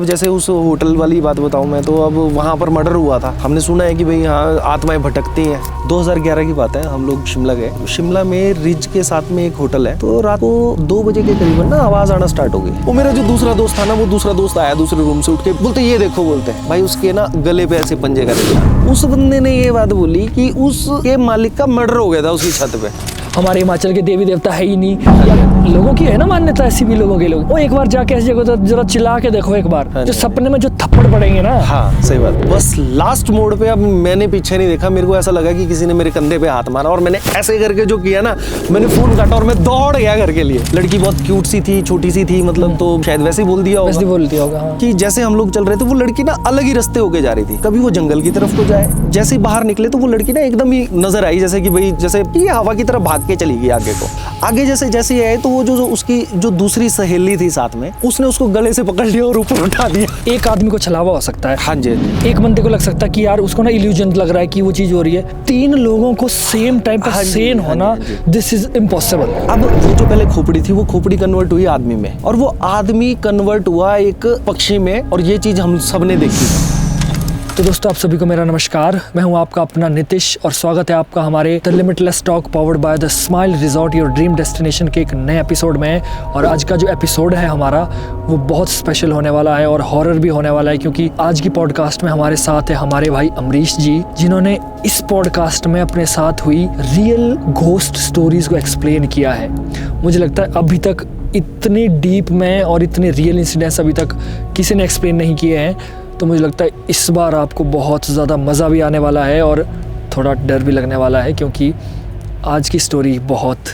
अब जैसे उस होटल वाली बात बताऊं मैं, तो अब वहाँ पर मर्डर हुआ था। हमने सुना है कि भाई यहाँ आत्माएं भटकती हैं। 2011 की बात है, हम लोग शिमला गए। शिमला में रिज के साथ में एक होटल है, तो रात को 2 बजे के करीबन ना आवाज आना स्टार्ट हो गई। वो मेरा जो दूसरा दोस्त था ना, वो दूसरा दोस्त आया दूसरे रूम से उठ के, बोलते ये देखो, बोलते भाई उसके ना गले पे ऐसे पंजे कर दिया। उस बंदे ने ये बात बोली कि उसके मालिक का मर्डर हो गया था उसकी छत पे। हमारे हिमाचल के देवी देवता है ही नहीं, या लोगों की है ना मान्यता, ऐसी भी लोगों के लोग। वो एक बार जाके ऐसी जगह जरा चिल्ला के देखो एक बार, जो सपने में जो थप्पड़ पड़ेंगे ना। हाँ सही बात। बस लास्ट मोड़ पे अब मैंने पीछे नहीं देखा, मेरे को ऐसा लगा कि किसी ने मेरे कंधे पे हाथ मारा और मैंने ऐसे करके जो किया ना, मैंने फोन काटा और मैं दौड़ गया घर के लिए। लड़की बहुत क्यूट सी थी, छोटी सी थी, मतलब तो शायद वैसे ही बोल दिया होगा हाँ। कि जैसे हम लोग चल रहे थे, वो लड़की ना अलग ही रास्ते होके जा रही थी। कभी वो जंगल की तरफ को जाए, जैसे ही बाहर निकले तो वो लड़की ना एकदम ही नजर आई, जैसे कि भाई जैसे कि हवा की तरफ भाग के चली गई आगे को। आगे जैसे आए तो वो जो उसकी जो दूसरी सहेली थी साथ में, उसने उसको गले से पकड़ लिया और ऊपर उठा दिया। एक आदमी को छलावा हो सकता है। हाँ जी। एक बंदे को लग सकता है कि यार उसको ना इल्यूजन लग रहा है कि वो चीज हो रही है। 3 लोगों को सेम टाइम पर सेन होना, दिस इज इम्पॉसिबल। अब वो जो पहले खोपड़ी थी, वो खोपड़ी कन्वर्ट हुई आदमी में, और वो आदमी कन्वर्ट हुआ एक पक्षी में, और ये चीज हम सब ने देखी। तो दोस्तों, आप सभी को मेरा नमस्कार। मैं हूं आपका अपना नितिश और स्वागत है आपका हमारे the limitless talk powered by the smile resort your dream destination के एक नए एपिसोड में। और आज का जो एपिसोड है हमारा, वो बहुत स्पेशल होने वाला है और हॉरर भी होने वाला है, क्योंकि आज की पॉडकास्ट में हमारे साथ है हमारे भाई अमरीश जी, जिन्होंने इस पॉडकास्ट में अपने साथ हुई रियल घोस्ट स्टोरीज को एक्सप्लेन किया है। मुझे लगता है अभी तक इतनी डीप में और इतने रियल इंसिडेंट्स अभी तक किसी ने एक्सप्लेन नहीं किए हैं। तो मुझे लगता है इस बार आपको बहुत ज़्यादा मज़ा भी आने वाला है और थोड़ा डर भी लगने वाला है, क्योंकि आज की स्टोरी बहुत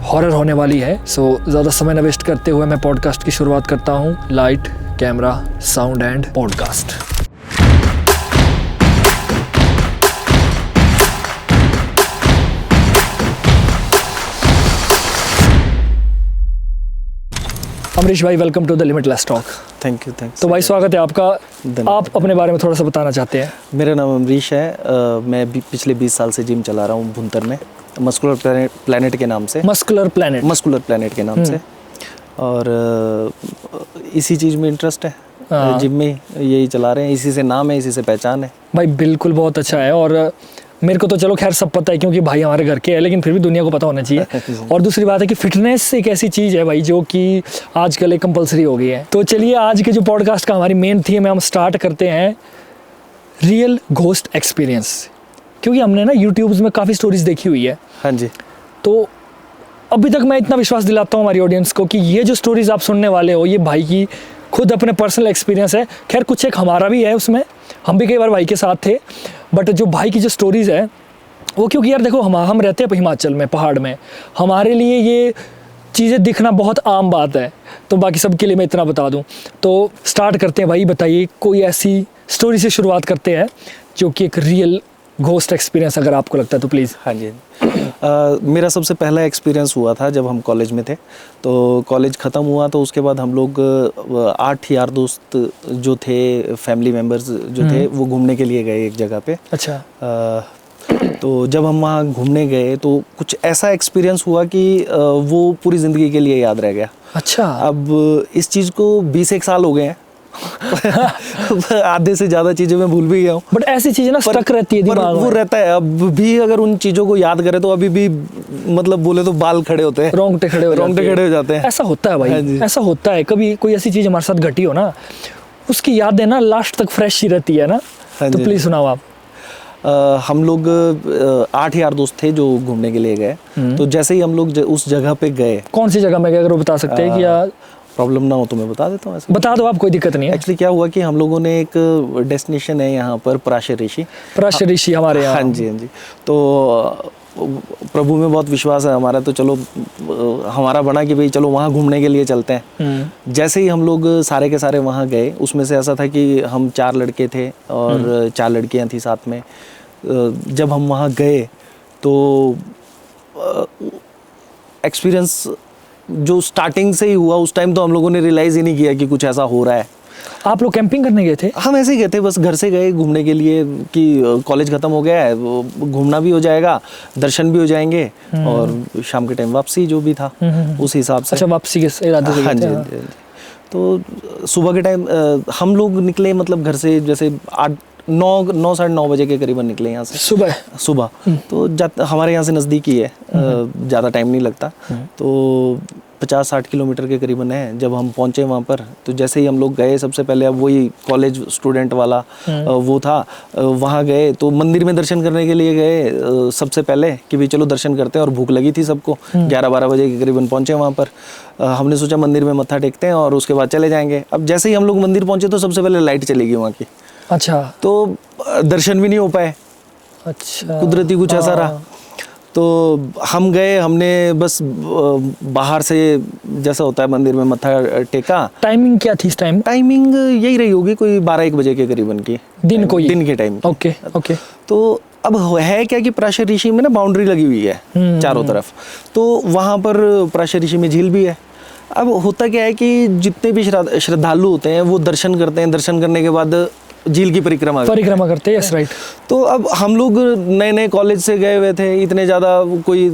हॉरर होने वाली है। सो ज़्यादा समय न वेस्ट करते हुए मैं पॉडकास्ट की शुरुआत करता हूँ। Light, camera, sound and podcast. Amrish भाई, welcome to the limitless talk. Thank you. तो भाई स्वागत है आपका। आप अपने बारे में थोड़ा सा बताना चाहते हैं? मेरा नाम अमरीश है। मैं पिछले 20 साल से जिम चला रहा हूँ भुंतर में, मस्कुलर प्लैनेट के नाम से। मस्कुलर प्लैनेट के नाम से। और इसी चीज़ में इंटरेस्ट है, जिम में यही चला रहे हैं, इसी से नाम है, इसी से पहचान है। भाई बिल्कुल, बहुत अच्छा है। और मेरे को तो चलो खैर सब पता है, क्योंकि भाई हमारे घर के है, लेकिन फिर भी दुनिया को पता होना चाहिए। और दूसरी बात है कि फिटनेस एक ऐसी चीज़ है भाई जो कि आजकल एक कंपलसरी हो गई है। तो चलिए, आज के जो पॉडकास्ट का हमारी मेन थीम है, हम स्टार्ट करते हैं रियल घोस्ट एक्सपीरियंस। क्योंकि हमने ना यूट्यूब में काफ़ी स्टोरीज देखी हुई है। हाँ जी। तो अभी तक मैं इतना विश्वास दिलाता हूँ हमारी ऑडियंस को कि ये जो स्टोरीज आप सुनने वाले हो, ये भाई की खुद अपने पर्सनल एक्सपीरियंस है। खैर कुछ एक हमारा भी है उसमें, हम भी कई बार भाई के साथ थे। बट जो भाई की जो स्टोरीज़ है वो, क्योंकि यार देखो हम रहते हैं हिमाचल में, पहाड़ में, हमारे लिए ये चीज़ें दिखना बहुत आम बात है। तो बाकी सबके लिए मैं इतना बता दूं। तो स्टार्ट करते हैं भाई, बताइए कोई ऐसी स्टोरी से शुरुआत करते हैं जो कि एक रियल घोस्ट एक्सपीरियंस अगर आपको लगता है तो प्लीज़। हाँ जी। मेरा सबसे पहला एक्सपीरियंस हुआ था जब हम कॉलेज में थे। तो कॉलेज ख़त्म हुआ तो उसके बाद हम लोग 8 यार दोस्त जो थे, फैमिली मेम्बर्स जो थे, वो घूमने के लिए गए एक जगह पे। अच्छा। तो जब हम वहाँ घूमने गए तो कुछ ऐसा एक्सपीरियंस हुआ कि वो पूरी ज़िंदगी के लिए याद रह गया। अच्छा। अब इस चीज़ को 21 साल हो गए हैं। आधे से ज़्यादा चीज़ें मैं भूल भी गया हूँ, बट ऐसी चीज़ें ना स्टक रहती है दिमाग में। वो रहता है। अब भी अगर उन चीज़ों को याद करें तो अभी भी मतलब बोले तो बाल खड़े होते हैं, रोंगटे खड़े हो जाते हैं। ऐसा होता है भाई, ऐसा होता है। कभी कोई ऐसी चीज़ हमारे साथ घटी हो ना, उसकी यादें ना लास्ट तक फ्रेश ही रहती है ना। तो प्लीज़ सुनाओ आप। हम लोग 8 यार दोस्त थे जो घूमने के लिए गए। तो जैसे ही हम लोग उस जगह पे गए, कौन सी जगह में गए अगर वो बता सकते हैं कि यार प्रॉब्लम ना हो तो मैं बता देता हूँ। बता दो आप, कोई दिक्कत नहीं है। एक्चुअली क्या हुआ कि हम लोगों ने एक डेस्टिनेशन है यहाँ पर, पराशर ऋषि हमारे यहाँ। हाँ जी। तो प्रभु में बहुत विश्वास है हमारा, तो चलो हमारा बना कि भाई चलो वहाँ घूमने के लिए चलते हैं। जैसे ही हम लोग सारे के सारे वहाँ गए, उसमें से ऐसा था कि हम 4 लड़के थे और 4 लड़कियाँ थी साथ में। जब हम वहाँ गए तो एक्सपीरियंस जो स्टार्टिंग से ही हुआ, उस टाइम तो हम लोगों ने रियलाइज़ ही नहीं किया कि कुछ ऐसा हो रहा है। आप लोग कैंपिंग करने गए थे? हम ऐसे ही गए थे, बस घर से गए घूमने के लिए कि कॉलेज ख़त्म हो गया है, घूमना भी हो जाएगा, दर्शन भी हो जाएंगे और शाम के टाइम वापसी जो भी था उस हिसाब से। अच्छा, वापसी के इरादे से? हाँ जी। तो सुबह के टाइम हम लोग निकले मतलब घर से जैसे 9 साढ़े 9 बजे के करीबन निकले यहाँ से सुबह। तो हमारे यहाँ से नज़दीक ही है, ज़्यादा टाइम नहीं लगता। तो 50-60 किलोमीटर के करीबन है। जब हम पहुँचे वहाँ पर तो जैसे ही हम लोग गए, सबसे पहले अब वही कॉलेज स्टूडेंट वाला वो था, वहाँ गए तो मंदिर में दर्शन करने के लिए गए सबसे पहले कि भाई चलो दर्शन करते हैं। और भूख लगी थी सबको, 11-12 बजे के करीबन पहुँचे वहाँ पर। हमने सोचा मंदिर में मत्था टेकते हैं और उसके बाद चले जाएंगे। अब जैसे ही हम लोग मंदिर पहुँचे तो सबसे पहले लाइट चली गई वहाँ की। अच्छा। तो दर्शन भी नहीं हो पाए। अच्छा। कुदरती कुछ ऐसा रहा। तो हम गए, हमने बस बाहर से जैसा होता है मंदिर में मत्था टेका। टाइमिंग क्या थी इस टाइम? टाइमिंग यही रही होगी कोई 12-1 बजे के करीबन की, दिन के टाइम। ओके। तो अब है क्या कि पराशर ऋषि में ना बाउंड्री लगी हुई है चारों तरफ। तो वहाँ पर पराशर ऋषि में झील भी है। अब होता क्या है कि जितने भी श्रद्धालु होते हैं वो दर्शन करते हैं, दर्शन करने के बाद झील की परिक्रमा करते हैं। Yes, right. तो अब हम लोग नए कॉलेज से गए हुए थे, इतने ज़्यादा कोई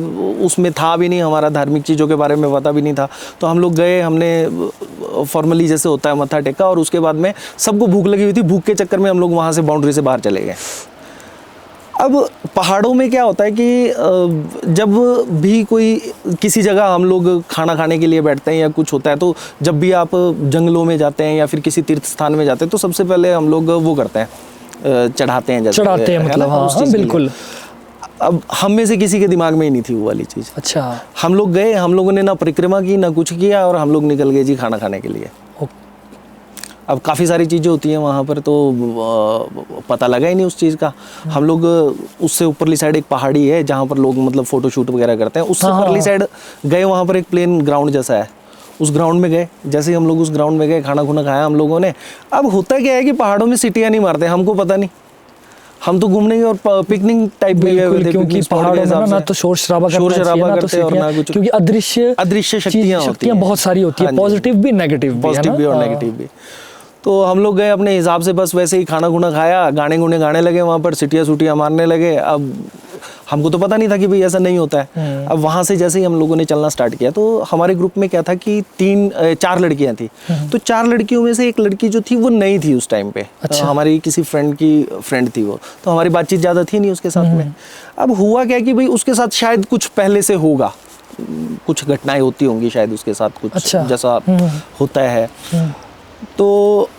उसमें था भी नहीं, हमारा धार्मिक चीज़ों के बारे में पता भी नहीं था। तो हम लोग गए, हमने फॉर्मली जैसे होता है मत्था टेका और उसके बाद में सबको भूख लगी हुई थी। भूख के चक्कर में हम लोग वहाँ से बाउंड्री से बाहर चले गए। अब पहाड़ों में क्या होता है कि जब भी कोई किसी जगह हम लोग खाना खाने के लिए बैठते हैं या कुछ होता है, तो जब भी आप जंगलों में जाते हैं या फिर किसी तीर्थ स्थान में जाते हैं तो सबसे पहले हम लोग वो करते हैं, चढ़ाते हैं मतलब। हाँ, बिल्कुल। अब हम में से किसी के दिमाग में ही नहीं थी वो वाली चीज़। अच्छा। हम लोग गए, हम लोगों ने ना परिक्रमा की ना कुछ किया और हम लोग निकल गए जी खाना खाने के लिए। अब काफ़ी सारी चीज़ें होती हैं वहाँ पर, तो पता लगा ही नहीं उस चीज़ का। हम लोग उससे ऊपरली साइड एक पहाड़ी है जहाँ पर लोग मतलब फ़ोटो शूट वगैरह करते हैं, उससे ऊपरली साइड गए। वहाँ पर एक प्लेन ग्राउंड जैसा है, उस ग्राउंड में गए। जैसे ही हम लोग उस ग्राउंड में गए, खाना खुना खाया हम लोगों ने। अब होता क्या है कि पहाड़ों में सीटियाँ नहीं मारते, हमको पता नहीं, हम तो घूमने और पिकनिक टाइप भी गए थे, क्योंकि पहाड़ों में ना तो शोर शराबा करते हैं और ना कुछ, क्योंकि अदृश्य शक्तियाँ बहुत सारी होती है, पॉजिटिव भी और नेगेटिव भी। तो हम लोग गए अपने हिसाब से, बस वैसे ही खाना खुना खाया, गाने गाने लगे वहाँ पर, सीटियाँ मारने लगे। अब हमको तो पता नहीं था कि भाई ऐसा नहीं होता है। अब वहाँ से जैसे ही हम लोगों ने चलना स्टार्ट किया तो हमारे ग्रुप में क्या था कि 4 लड़कियाँ थी। तो 4 लड़कियों में से एक लड़की जो थी वो नई थी उस टाइम पे। अच्छा। हमारी किसी फ्रेंड थी वो, तो हमारी बातचीत ज़्यादा थी नहीं उसके साथ में। अब हुआ क्या कि भाई उसके साथ शायद कुछ पहले से होगा, कुछ घटनाएं होती होंगी शायद उसके साथ कुछ। अच्छा। जैसा होता है। तो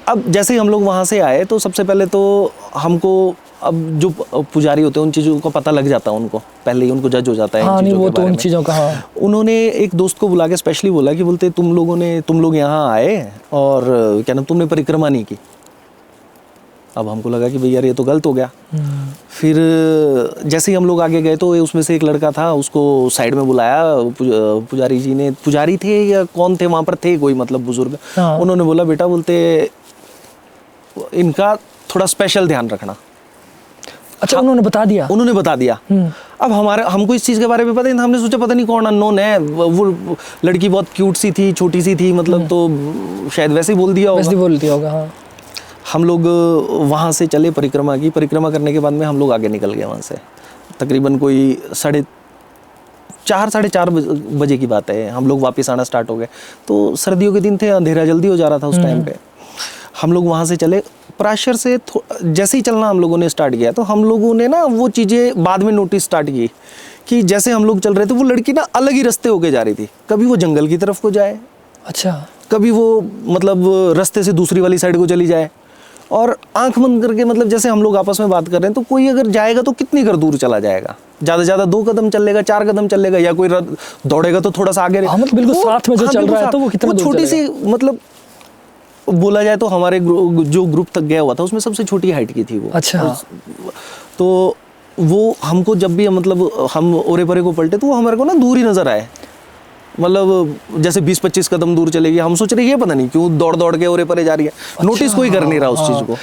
अब जैसे ही हम लोग वहाँ से आए तो सबसे पहले तो हमको, अब जो पुजारी होते हैं उन चीज़ों का पता लग जाता है उनको, पहले ही उनको जज हो जाता है। हाँ, नहीं वो तो उन चीज़ों का। हाँ। उन्होंने एक दोस्त को बुला के स्पेशली बोला कि बोलते तुम लोग यहाँ आए और क्या नाम, तुमने परिक्रमा नहीं की। अब हमको लगा कि भैया ये तो गलत हो गया। फिर जैसे ही हम लोग आगे गए तो उसमें से एक लड़का था, उसको साइड में बुलाया पुजारी जी ने। पुजारी थे या कौन थे वहाँ पर, थे कोई मतलब बुजुर्ग। हाँ। उन्होंने बोला बेटा, बोलते इनका थोड़ा स्पेशल ध्यान रखना। अच्छा। उन्होंने बता दिया। अब हमको इस चीज़ के बारे में पता नहीं था। हमने सोचा पता नहीं कौन अननोन है, वो लड़की बहुत क्यूट सी थी, छोटी सी थी मतलब, तो शायद वैसे ही बोल दिया होगा। हाँ। हम लोग वहाँ से चले, परिक्रमा करने के बाद में हम लोग आगे निकल गए वहाँ से। तकरीबन कोई 4:30 बजे की बात है। हम लोग वापस आना स्टार्ट हो गए। तो सर्दियों के दिन थे, अंधेरा जल्दी हो जा रहा था उस टाइम पे। हम लोग वहाँ से चले, पराशर से जैसे ही चलना हम लोगों ने स्टार्ट किया तो हम लोगों ने ना वो चीज़ें बाद में नोटिस स्टार्ट की कि जैसे हम लोग चल रहे थे वो लड़की ना अलग ही रास्ते होके जा रही थी। कभी वो जंगल की तरफ को जाए, अच्छा, कभी वो मतलब रास्ते से दूसरी वाली साइड को चली जाए। और आंख बंद करके मतलब जैसे हम लोग आपस में बात कर रहे हैं तो कोई अगर जाएगा तो कितनी दूर चला जाएगा, ज़्यादा से ज़्यादा 2 कदम चलेगा, 4 कदम चलेगा, या कोई दौड़ेगा तो थोड़ा सा आगे। बिल्कुल साथ में जो चल रहा है तो वो कितना दूर छोटी सी, मतलब बोला जाए तो हमारे जो ग्रुप तक गया हुआ था उसमें सबसे छोटी हाइट की थी वो। अच्छा। तो वो हमको जब भी मतलब हम ओरे परे को पलटे तो वो हमारे को ना दूर ही नजर आए, मतलब जैसे 20-25 कदम दूर चलेगी। हम सोच रहे ये पता नहीं क्यों दौड़ के ओरे परे जा रही है। अच्छा, नोटिस कोई कर नहीं रहा उस चीज़ को।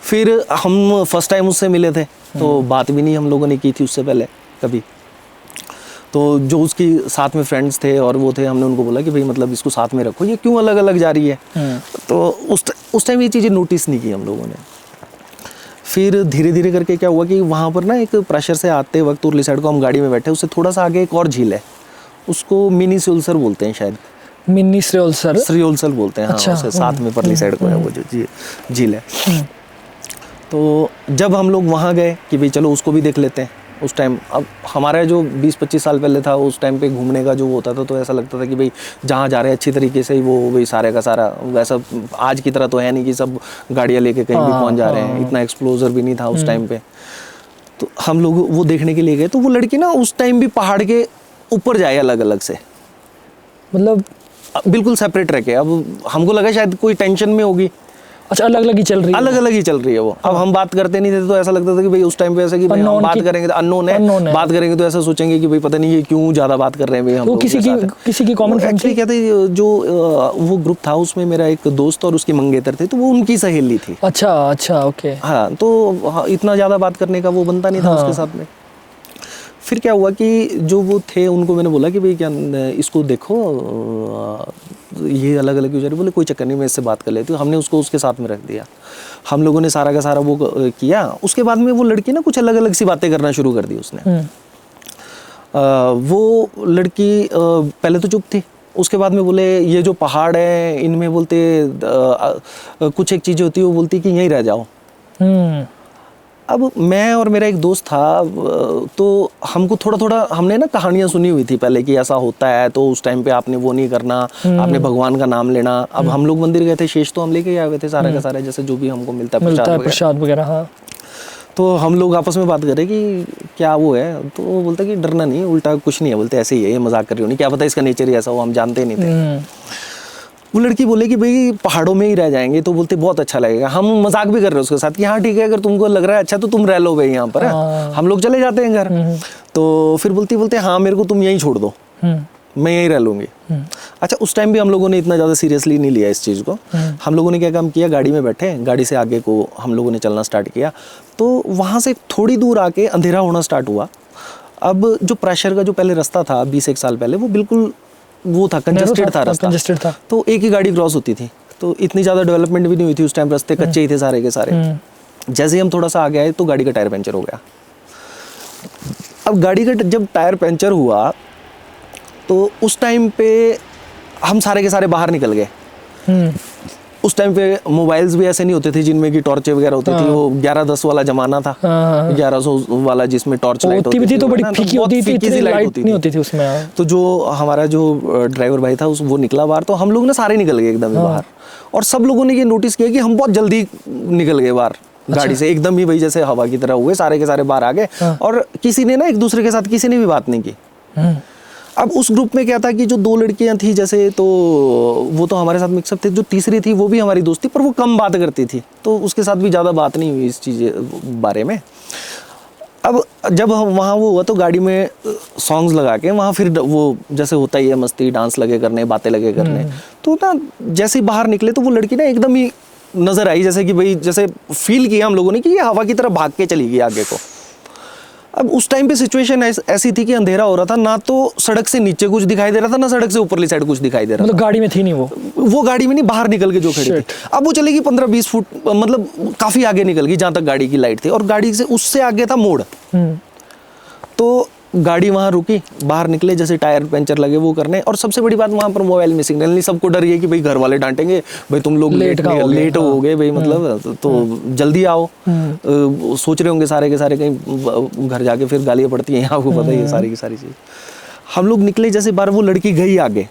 फिर हम फर्स्ट टाइम उससे मिले थे तो बात भी नहीं हम लोगों ने की थी उससे पहले कभी। तो जो उसकी साथ में फ्रेंड्स थे और वो थे, हमने उनको बोला कि भाई मतलब इसको साथ में रखो, ये क्यों अलग अलग जा रही है। तो उस टाइम ये चीज़ें नोटिस नहीं की हम लोगों ने। फिर धीरे धीरे करके क्या हुआ कि वहाँ पर ना एक प्रेशर से आते वक्त उरली साइड को हम गाड़ी में बैठे, उससे थोड़ा सा आगे एक और झील है, उसको मिनी सुलसर बोलते हैं शायद। मिनी श्रेयोलसर। श्रेयोलसर बोलते हैं, हाँ। अच्छा, उसे साथ में परली साइड को है वो जो झील है। तो जब हम लोग वहाँ गए कि भाई चलो उसको भी देख लेते हैं, उस टाइम अब हमारा जो 20-25 साल पहले था, उस टाइम पे घूमने का जो वो होता था तो ऐसा लगता था कि भाई जहाँ जा रहे हैं अच्छी तरीके से ही वो भाई सारे का सारा, वैसा आज की तरह तो है नहीं कि सब गाड़ियाँ लेके कहीं भी पहुँच जा रहे हैं, इतना एक्सप्लोजर भी नहीं था उस टाइम पे। तो हम लोग वो देखने के लिए गए, तो वो लड़की ना उस टाइम भी पहाड़ के ऊपर जाए अलग अलग से, मतलब बिल्कुल सेपरेट रह के। अब हमको लगा शायद कोई टेंशन में होगी। अच्छा, अलग अलग ही चल रही है, अलग अलग ही चल रही है वो। अब हम बात करते नहीं थे तो ऐसा लगता था कि भाई उस टाइम पे ऐसा कि भाई हम बात करेंगे तो अननोन है, बात करेंगे तो ऐसा सोचेंगे कि भाई पता नहीं ये क्यों ज्यादा बात कर रहे हैं भाई हम लोग। किसी की कॉमन फ्रेंड थी। कहते जो वो ग्रुप था उसमें मेरा एक दोस्त और उसकी मंगेतर थे, तो वो उनकी सहेली थी। अच्छा, ओके। हाँ, तो इतना ज्यादा बात करने का वो बनता नहीं था उसके साथ में। फिर क्या हुआ कि जो वो थे उनको मैंने बोला कि भाई क्या इसको देखो, ये अलग अलग क्यों जा रही। बोले कोई चक्कर नहीं, मैं इससे बात कर लेती हूँ। हमने उसको उसके साथ में रख दिया, हम लोगों ने सारा का सारा वो किया। उसके बाद में वो लड़की ना कुछ अलग अलग सी बातें करना शुरू कर दी उसने। वो लड़की पहले तो चुप थी, उसके बाद में बोले ये जो पहाड़ है इनमें बोलते कुछ एक चीज़ें होती है, वो बोलती कि यहीं रह जाओ। अब मैं और मेरा एक दोस्त था, तो हमको थोड़ा थोड़ा हमने ना कहानियाँ सुनी हुई थी पहले कि ऐसा होता है, तो उस टाइम पे आपने वो नहीं करना, आपने भगवान का नाम लेना। अब हम लोग मंदिर गए थे, शेष तो हम लेके आए हुए थे सारा का सारा, जैसे जो भी हमको मिलता है प्रसाद वगैरह। हाँ, तो हम लोग आपस में बात करें कि क्या वो है, तो वो बोलता कि डरना नहीं, उल्टा कुछ नहीं है, बोलते ऐसे ही है, ये मजाक कर रही होनी, क्या पता इसका नेचर ही ऐसा हो, हम जानते नहीं थे। वो लड़की बोले कि भाई पहाड़ों में ही रह जाएंगे, तो बोलते बहुत अच्छा लगेगा। हम मजाक भी कर रहे हैं उसके साथ कि हाँ ठीक है, अगर तुमको लग रहा है अच्छा तो तुम रह लो भाई यहाँ पर, हम लोग चले जाते हैं घर। तो फिर बोलते हाँ मेरे को तुम यहीं छोड़ दो, मैं यहीं रह लूँगी। अच्छा, उस टाइम भी हम लोगों ने इतना ज़्यादा सीरियसली नहीं लिया इस चीज़ को। हम लोगों ने क्या काम किया, गाड़ी में बैठे, गाड़ी से आगे को हम लोगों ने चलना स्टार्ट किया। तो वहाँ से थोड़ी दूर आके अंधेरा होना स्टार्ट हुआ। अब जो प्रेशर का जो पहले रास्ता था 20-1 साल पहले, वो बिल्कुल वो था, कंजेस्टेड था रास्ता, तो एक ही गाड़ी क्रॉस होती थी। तो इतनी ज़्यादा डेवलपमेंट भी नहीं हुई थी उस टाइम, रास्ते कच्चे ही थे सारे के सारे। जैसे ही हम थोड़ा सा आगे आए तो गाड़ी का टायर पंचर हो गया। अब गाड़ी का जब टायर पंचर हुआ तो उस टाइम पे हम सारे के सारे बाहर निकल गए। उस टाइम पे मोबाइल्स भी ऐसे नहीं होते थे जिनमें की टॉर्च वगैरह होती थी, वो 1110 वाला जमाना था, 1100 वाला जिसमें टॉर्च लाइट होती थी, तो बड़ी फीकी होती थी, इतनी लाइट नहीं होती थी उसमें। तो जो हमारा जो ड्राइवर भाई था वो निकला बाहर, तो हम लोग ना सारे निकल गए एकदम ही बाहर। और सब लोगों ने ये नोटिस किया कि हम बहुत जल्दी निकल गए बाहर गाड़ी से, एकदम ही भाई जैसे हवा की तरह हुए, सारे के सारे बाहर आ गए। और किसी ने ना एक दूसरे के साथ किसी ने भी बात नहीं की। अब उस ग्रुप में क्या था कि जो 2 लड़कियां थी जैसे, तो वो तो हमारे साथ मिक्सअप थे, जो तीसरी थी वो भी हमारी दोस्त थी, पर वो कम बात करती थी, तो उसके साथ भी ज़्यादा बात नहीं हुई इस चीज़ बारे में। अब जब हम वहाँ वो हुआ तो गाड़ी में सॉन्ग्स लगा के वहाँ फिर वो जैसे होता ही है मस्ती, डांस लगे करने, बातें लगे करने। तो ना जैसे ही बाहर निकले तो वो लड़की ना एकदम ही नज़र आई, जैसे कि भाई जैसे फील किया हम लोगों ने कि ये हवा की तरह भाग के चली गई आगे को। अब उस टाइम पे सिचुएशन ऐसी थी कि अंधेरा हो रहा था, ना तो सड़क से नीचे कुछ दिखाई दे रहा था, ना सड़क से ऊपरली साइड कुछ दिखाई दे रहा था। मतलब गाड़ी में थी नहीं वो गाड़ी में नहीं, बाहर निकल के जो खड़ी थी। अब वो चलेगी 15-20 फुट, मतलब काफी आगे निकल गई जहां तक गाड़ी की लाइट थी, और गाड़ी से उससे आगे था मोड़। तो गाड़ी वहां रुकी, बाहर निकले, जैसे टायर पंचर लगे वो करने। और सबसे बड़ी बात वहां पर मोबाइल में सिग्नल नहीं, सबको डर ये कि भाई घर वाले डांटेंगे, भाई तुम लोग लेट हो गए भाई, मतलब तो जल्दी आओ। सोच रहे होंगे सारे के सारे, कहीं घर जाके फिर गालियां पड़ती हैं, आपको पता ही है सारी की सारी चीज। हम लोग निकले, जैसे बार वो लड़की गई आगे,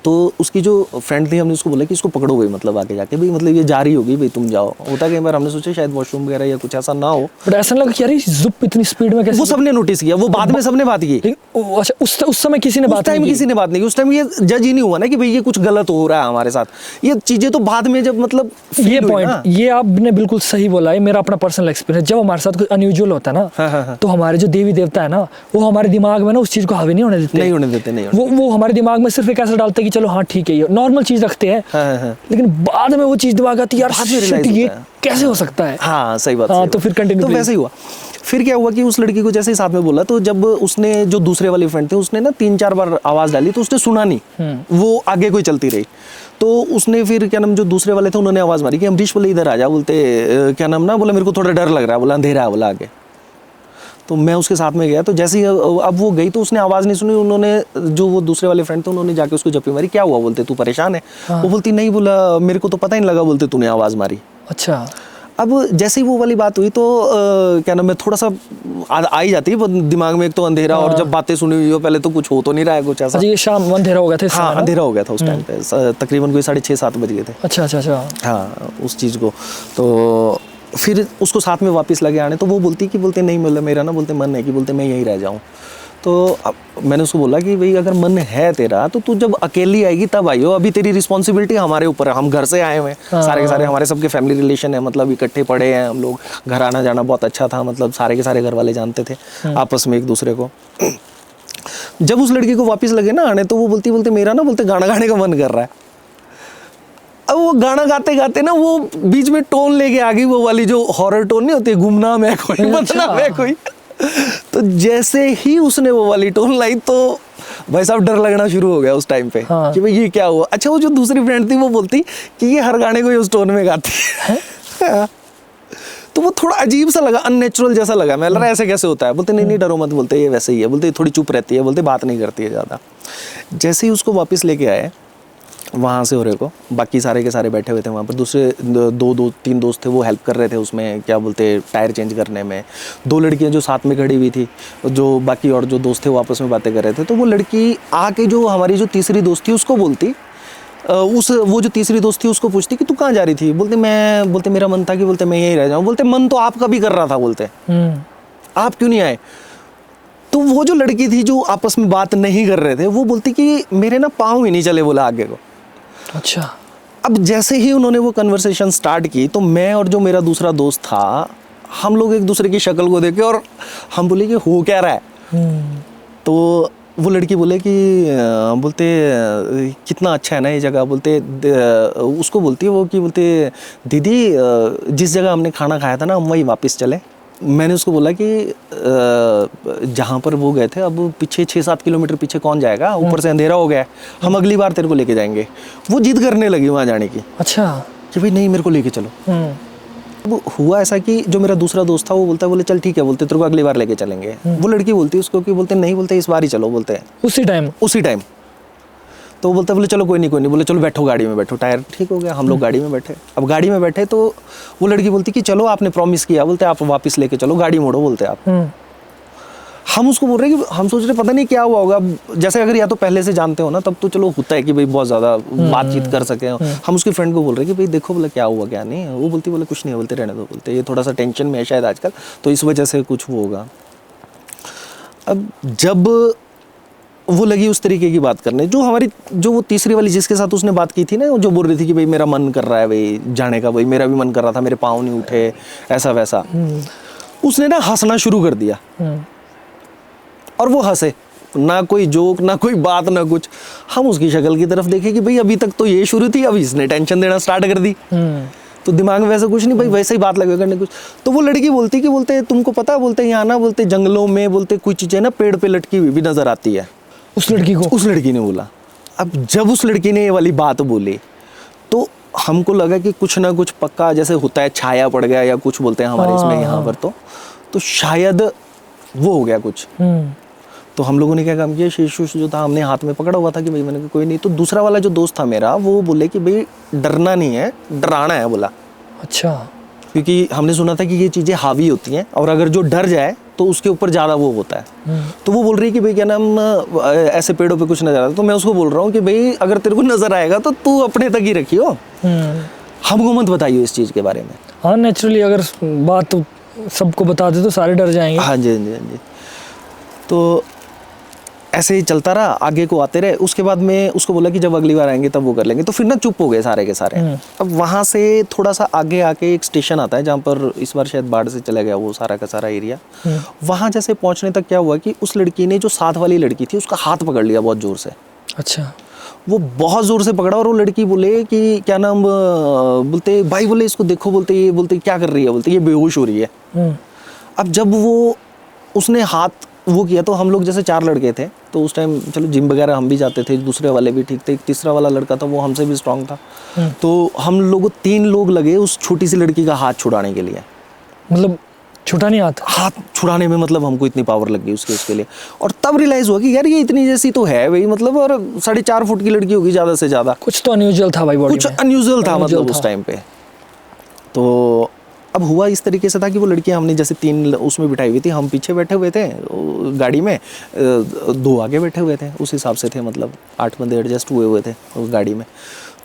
तो उसकी जो फ्रेंड थी हमने उसको बोला कि इसको पकड़ो भाई, मतलब आगे जाके भाई, मतलब ये जा रही होगी भाई, तुम जाओ। होता कई बार हमने सोचा शायद वॉशरूम वगैरह या कुछ ऐसा ना हो, बट ऐसा लगा कि यार जुप इतनी स्पीड में कैसे। वो सबने नोटिस किया, वो बाद में सबने बात की। अच्छा, उस समय किसी ने बात नहीं की? किसी ने बात नहीं की उस टाइम। ये जज ही नहीं हुआ ना कि भाई ये कुछ गलत हो रहा है हमारे साथ, ये चीजें तो बाद में जब मतलब ये पॉइंट, ये आपने बिल्कुल सही बोला है। मेरा अपना पर्सनल एक्सपीरियंस, जब हमारे साथ कुछ अनयूजुअल होता है ना, तो हमारे जो देवी देवता है ना, वो हमारे दिमाग में ना उस चीज को हावी नहीं होने देते। वो हमारे दिमाग में सिर्फ एक ऐसा डालते हैं कि चलो हाँ ठीक है, नॉर्मल चीज रखते हैं। लेकिन बाद में वो चीज दिमाग आती है, यार ये कैसे हो सकता है। हाँ सही बात। तो फिर कंटिन्यू। तो वैसे ही हुआ। फिर क्या हुआ कि उस लड़की को जैसे ही साथ में बोला, तो जब उसने जो दूसरे वाली फ्रेंड थे उसने ना 3-4 बार आवाज डाली, तो उसने सुना नहीं, वो आगे कोई चलती रही। तो उसने फिर क्या नाम, जो दूसरे वाले थे उन्होंने आवाज मारी कि अमरीश बोले इधर आ जा, बोलते क्या नाम ना, बोला मेरे को थोड़ा डर लग रहा है, बोला अंधेरा है, बोला आगे। तो मैं उसके साथ में गया, तो जैसे ही अब वो गई तो उसने आवाज़ नहीं सुनी, उन्होंने जो वो दूसरे वाले फ्रेंड थे उन्होंने जाके उसको जप्पी मारी, क्या हुआ बोलते, तू परेशान है? वो बोलती नहीं, बोला मेरे को तो पता ही नहीं लगा बोलते तूने आवाज़ मारी। अच्छा। अब जैसे ही वो वाली बात हुई तो क्या नाम है, थोड़ा सा आ ही जाती है दिमाग में, एक तो अंधेरा और जब बातें सुनी हुई हो, पहले तो कुछ हो तो नहीं रहा है कुछ ऐसा। ये शाम अंधेरा हो गया था? हाँ अंधेरा हो गया था उस टाइम पे, तकरीबन कोई 6:30-7 बज गए थे। अच्छा अच्छा अच्छा। हाँ उस चीज़ को, तो फिर उसको साथ में वापस लगे आने, तो वो बोलती कि बोलते नहीं मतलब मेरा ना बोलते मन है कि बोलते मैं यहीं रह जाऊँ। तो अब मैंने उसको बोला कि भाई अगर मन है तेरा तो तू जब अकेली आएगी तब आइयो, अभी तेरी रिस्पॉन्सिबिलिटी हमारे ऊपर है, हम घर से आए हुए हैं, सारे के सारे हमारे सबके फैमिली रिलेशन है, मतलब इकट्ठे पढ़े हैं हम लोग, घर आना जाना बहुत अच्छा था, मतलब सारे के सारे घर वाले जानते थे आपस में एक दूसरे को। जब उस लड़की को वापस लगे ना आने, तो वो बोलते मेरा ना बोलते गाना गाने का मन कर रहा है। अब वो गाना गाते गाते ना वो बीच में टोन लेके आ गई, वो वाली जो हॉरर टोन नहीं होती, गुमनाम है कोई, बदनाम है कोई। तो जैसे ही उसने वो वाली टोन लाई तो भाई साहब डर लगना शुरू हो गया उस टाइम पे। हाँ। कि भाई ये क्या हुआ। अच्छा वो जो दूसरी फ्रेंड थी वो बोलती कि ये हर गाने को ये उस टोन में गाती है। तो वो थोड़ा अजीब सा लगा, अननेचुरल जैसा लगा। मैं लगा ऐसे कैसे होता है, बोलते नहीं डरो मत, बोलते ये वैसे ही है, बोलते थोड़ी चुप रहती है, बोलते बात नहीं करती है ज़्यादा। जैसे ही उसको वापस लेके आए वहाँ से, हो को बाकी सारे के सारे बैठे हुए थे वहाँ पर, दूसरे तीन दोस्त थे वो हेल्प कर रहे थे उसमें, क्या बोलते टायर चेंज करने में। 2 लड़कियाँ जो साथ में खड़ी हुई थी, जो बाकी और जो दोस्त थे वो आपस में बातें कर रहे थे। तो वो लड़की आके जो हमारी जो तीसरी दोस्त थी उसको बोलती, वो जो तीसरी दोस्त थी उसको पूछती कि तू कहाँ जा रही थी। बोलते मेरा मन था कि बोलते मैं यहीं रह जाऊँ। बोलते मन तो आपका भी कर रहा था, बोलते आप क्यों नहीं आए। तो वो जो लड़की थी जो आपस में बात नहीं कर रहे थे वो बोलती कि मेरे ना पाँव ही नहीं चले, बोला आगे को। अच्छा। अब जैसे ही उन्होंने वो कन्वर्सेशन स्टार्ट की तो मैं और जो मेरा दूसरा दोस्त था, हम लोग एक दूसरे की शक्ल को देखे और हम बोले कि हो क्या रहा है। तो वो लड़की बोले कि बोलते कितना अच्छा है ना ये जगह, बोलते उसको बोलती है वो कि बोलते दीदी जिस जगह हमने खाना खाया था ना हम वहीं वापस चले। मैंने उसको बोला कि जहाँ पर वो गए थे अब पीछे 6-7 किलोमीटर पीछे कौन जाएगा, ऊपर से अंधेरा हो गया है, हम अगली बार तेरे को लेके जाएंगे। वो जिद करने लगी वहाँ जाने की। अच्छा। कि भाई नहीं मेरे को लेके चलो। वो हुआ ऐसा कि जो मेरा दूसरा दोस्त था वो बोलता है, बोले चल ठीक है, बोलते तेरे को अगली बार लेके चलेंगे। वो लड़की बोलती है उसको कि बोलते नहीं, बोलते इस बार ही चलो, बोलते उसी टाइम। तो वो बोलता बोले चलो कोई नहीं, बोले चलो बैठो गाड़ी में बैठो। टायर ठीक हो गया, हम लोग गाड़ी में बैठे। अब गाड़ी में बैठे तो वो लड़की बोलती कि चलो आपने प्रॉमिस किया, बोलते आप वापस लेके चलो, गाड़ी मोड़ो, बोलते आप। हम उसको बोल रहे हैं कि हम सोच रहे पता नहीं क्या हुआ होगा, जैसे अगर या तो पहले से जानते हो ना तब तो चलो होता है कि भाई बहुत ज़्यादा बातचीत कर सके। हम उसके फ्रेंड को बोल रहे हैं कि भाई देखो बोला क्या हुआ क्या नहीं। वो बोलती बोले कुछ नहीं है, बोलते रहने दो, बोलते ये थोड़ा सा टेंशन में है शायद आजकल, तो इस वजह से कुछ वो होगा। अब जब वो लगी उस तरीके की बात करने, जो वो तीसरी वाली जिसके साथ उसने बात की थी ना, जो बोल रही थी कि भाई मेरा मन कर रहा है भाई जाने का, भाई मेरा भी मन कर रहा था, मेरे पाँव नहीं उठे, ऐसा वैसा। उसने ना हंसना शुरू कर दिया और वो हंसे, ना कोई जोक ना कोई बात ना कुछ। हम उसकी शक्ल की तरफ देखे कि भाई अभी तक तो ये शुरू थी, अभी इसने टेंशन देना स्टार्ट कर दी। तो दिमाग में वैसा कुछ नहीं, भाई वैसे ही बात लगे करने कुछ। तो वो लड़की बोलती कि बोलते तुमको पता, बोलते यहाँ ना बोलते जंगलों में बोलते कुछ चीज़ें ना पेड़ पे लटकी हुई भी नजर आती है। उस लड़की ने बोला। अब जब उस लड़की ने ये वाली बात बोली तो हमको लगा कि कुछ ना कुछ पक्का जैसे होता है छाया पड़ गया या कुछ बोलते हैं हमारे इसमें यहाँ पर, तो शायद वो हो गया कुछ। तो हम लोगों ने क्या काम किया, शीश जो था हमने हाथ में पकड़ा हुआ था कि भाई मैंने कहा कोई नहीं। तो दूसरा वाला जो दोस्त था मेरा वो बोले कि भाई डरना नहीं है, डराना है, बोला। अच्छा। क्योंकि हमने सुना था कि ये चीज़ें हावी होती हैं और अगर जो डर जाए तो उसके ऊपर ज़्यादा वो होता है। तो वो बोल रही है कि भाई क्या नाम ऐसे पेड़ों पे कुछ नजर आता। तो मैं उसको बोल रहा हूँ कि भाई अगर तेरे को नजर आएगा तो तू अपने तक ही रखियो, हमको मत बताइयो इस चीज़ के बारे में। हाँ नेचुरली अगर बात तो सबको बता दे तो सारे डर जाएंगे। हाँ जी हाँ जी हाँ जी। तो ऐसे ही चलता रहा, आगे को आते रहे। उसके बाद में उसको बोला कि जब अगली बार आएंगे तब वो कर लेंगे। तो फिर ना चुप हो गए सारे के सारे। अब वहाँ से थोड़ा सा आगे आके एक स्टेशन आता है जहाँ पर इस बार शायद बाढ़ से चला गया वो सारा का सारा एरिया। वहाँ जैसे पहुँचने तक क्या हुआ कि उस लड़की ने जो साथ वाली लड़की थी उसका हाथ पकड़ लिया बहुत ज़ोर से। अच्छा। वो बहुत ज़ोर से पकड़ा और वो लड़की बोले कि क्या नाम बोलते भाई, बोले इसको देखो, बोलते ये बोलते क्या कर रही है, बोलते ये बेहोश हो रही है। अब जब वो उसने हाथ वो किया तो हम लोग जैसे 4 लड़के थे तो उस टाइम चलो जिम वगैरह हम भी जाते थे, दूसरे वाले भी ठीक थे। एक तीसरा वाला लड़का था वो हमसे भी स्ट्रांग था। तो हम लोग 3 लोग लगे उस छोटी सी लड़की का हाथ छुड़ाने के लिए। मतलब छुटा नहीं हाथ? हाथ छुड़ाने में मतलब हमको इतनी पावर लग गई उसके लिए। और तब रियलाइज हुआ कि यार ये इतनी जैसी तो है भाई, मतलब और 4.5 फुट की लड़की होगी ज़्यादा से ज़्यादा। कुछ तो अनयूजुअल था भाई बॉडी में, कुछ अनयूजुअल था मतलब उस टाइम पे। तो अब हुआ इस तरीके से था कि वो लड़कियां हमने जैसे 3 उसमें बिठाई हुई थी, हम पीछे बैठे हुए थे गाड़ी में, 2 आगे बैठे हुए थे, उस हिसाब से थे, मतलब 8 बंदे एडजस्ट हुए थे उस गाड़ी में।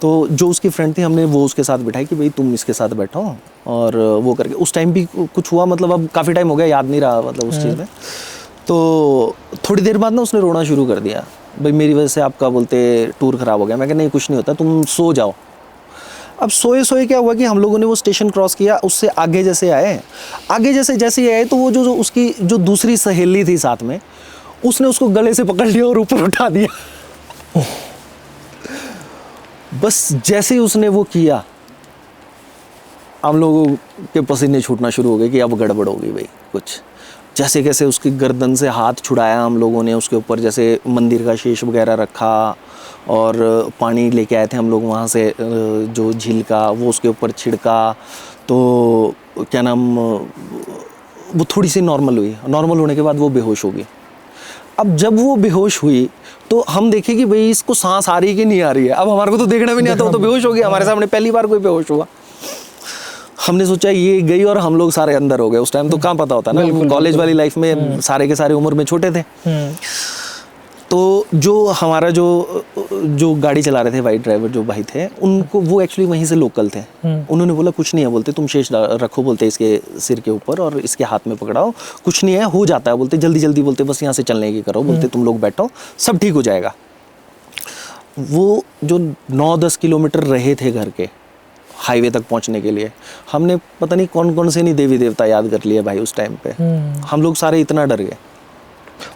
तो जो उसकी फ्रेंड थी हमने वो उसके साथ बिठाई कि भाई तुम इसके साथ बैठो, और वो करके उस टाइम भी कुछ हुआ, मतलब अब काफ़ी टाइम हो गया, याद नहीं रहा मतलब उस चीज़ में। तो थोड़ी देर बाद ना उसने रोना शुरू कर दिया, भाई मेरी वजह से आपका बोलते टूर ख़राब हो गया। मैं कहा नहीं कुछ नहीं होता, तुम सो जाओ। अब सोए सोए क्या हुआ कि हम लोगों ने वो स्टेशन क्रॉस किया, उससे आगे जैसे आए, आगे जैसे आए तो वो जो उसकी जो दूसरी सहेली थी साथ में, उसने उसको गले से पकड़ लिया और ऊपर उठा दिया। बस जैसे ही उसने वो किया, हम लोगों के पसीने छूटना शुरू हो गए कि अब गड़बड़ हो गई भाई कुछ। जैसे कैसे उसकी गर्दन से हाथ छुड़ाया हम लोगों ने, उसके ऊपर जैसे मंदिर का शीश वगैरह रखा, और पानी लेके आए थे हम लोग वहाँ से जो झील का, वो उसके ऊपर छिड़का। तो क्या नाम, वो थोड़ी सी नॉर्मल हुई, नॉर्मल होने के बाद वो बेहोश हो गई। अब जब वो बेहोश हुई तो हम देखे कि भाई इसको सांस आ रही है कि नहीं आ रही है। अब हमारे को तो देखना भी नहीं आता, वो तो बेहोश हो गया हमारे सामने, पहली बार कोई बेहोश हुआ। हमने सोचा ये गई और हम लोग सारे अंदर हो गए। उस टाइम तो कहाँ पता होता ना, कॉलेज वाली लाइफ में सारे के सारे उम्र में छोटे थे। तो जो हमारा जो गाड़ी चला रहे थे वाइट ड्राइवर जो भाई थे, उनको वो एक्चुअली वहीं से लोकल थे। उन्होंने बोला कुछ नहीं है, बोलते तुम शेष रखो, बोलते इसके सिर के ऊपर और इसके हाथ में पकड़ाओ, कुछ नहीं है, हो जाता है, बोलते जल्दी जल्दी, बोलते बस यहाँ से चलने की करो, बोलते तुम लोग बैठो सब ठीक हो जाएगा। वो जो 9-10 किलोमीटर रहे थे घर के हाईवे तक पहुंचने के लिए, हमने पता नहीं कौन कौन से नहीं देवी देवता याद कर लिए भाई उस टाइम पे। हम लोग सारे इतना डर गए।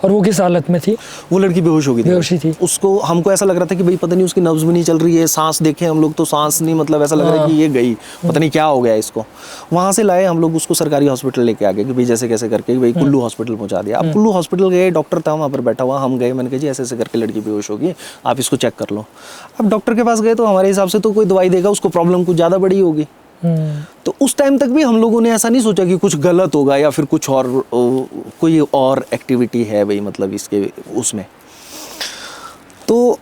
और वो किस हालत में थी? वो लड़की बेहोश हो गई थी। बेहोशी थी। उसको, हमको ऐसा लग रहा था कि भाई पता नहीं उसकी नब्ज भी नहीं चल रही है, सांस देखे हम लोग तो सांस नहीं, मतलब ऐसा लग रहा है कि ये गई, पता नहीं क्या हो गया इसको। वहाँ से लाए हम लोग उसको सरकारी हॉस्पिटल लेके आ गए कि भाई जैसे कैसे करके भाई कुल्लू हॉस्पिटल पहुँचा दिया। अब कुल्लू हॉस्पिटल गए, डॉक्टर था वहाँ पर बैठा हुआ, हम गए, मैंने कहा जी ऐसे ऐसे करके लड़की बेहोश होगी, आप इसको चेक कर लो। अब डॉक्टर के पास गए तो हमारे हिसाब से तो कोई दवाई देगा, उसको प्रॉब्लम कुछ ज़्यादा बड़ी होगी। तो उस टाइम तक भी हम लोगों ने ऐसा नहीं सोचा कि कुछ गलत होगा या फिर कुछ और कोई और एक्टिविटी है भाई, मतलब इसके उसमें। तो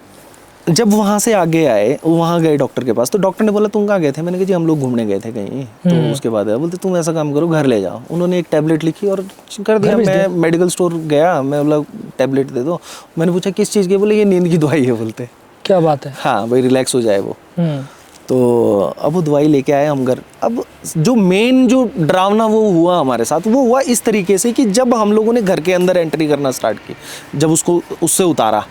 जब वहाँ से आगे आए, वहाँ गए डॉक्टर के पास, तो डॉक्टर ने बोला तुम कहाँ गए थे? मैंने कहा जी हम लोग घूमने गए थे कहीं। तो उसके बाद बोलते तुम ऐसा काम करो, घर ले जाओ। उन्होंने एक टैबलेट लिखी और कर दिया। मैं मेडिकल स्टोर गया, मैं बोला टैबलेट दे दो। मैंने पूछा किस चीज़ की? बोले ये नींद की दवाई है। बोलते क्या बात है? हाँ भाई रिलैक्स हो जाए वो। तो अब वो दवाई लेके आए हम घर। अब जो मेन जो ड्रावना वो हुआ हमारे साथ, वो हुआ इस तरीके से कि जब हम लोगों ने घर के अंदर एंट्री करना स्टार्ट की, जब उसको उससे उतारा,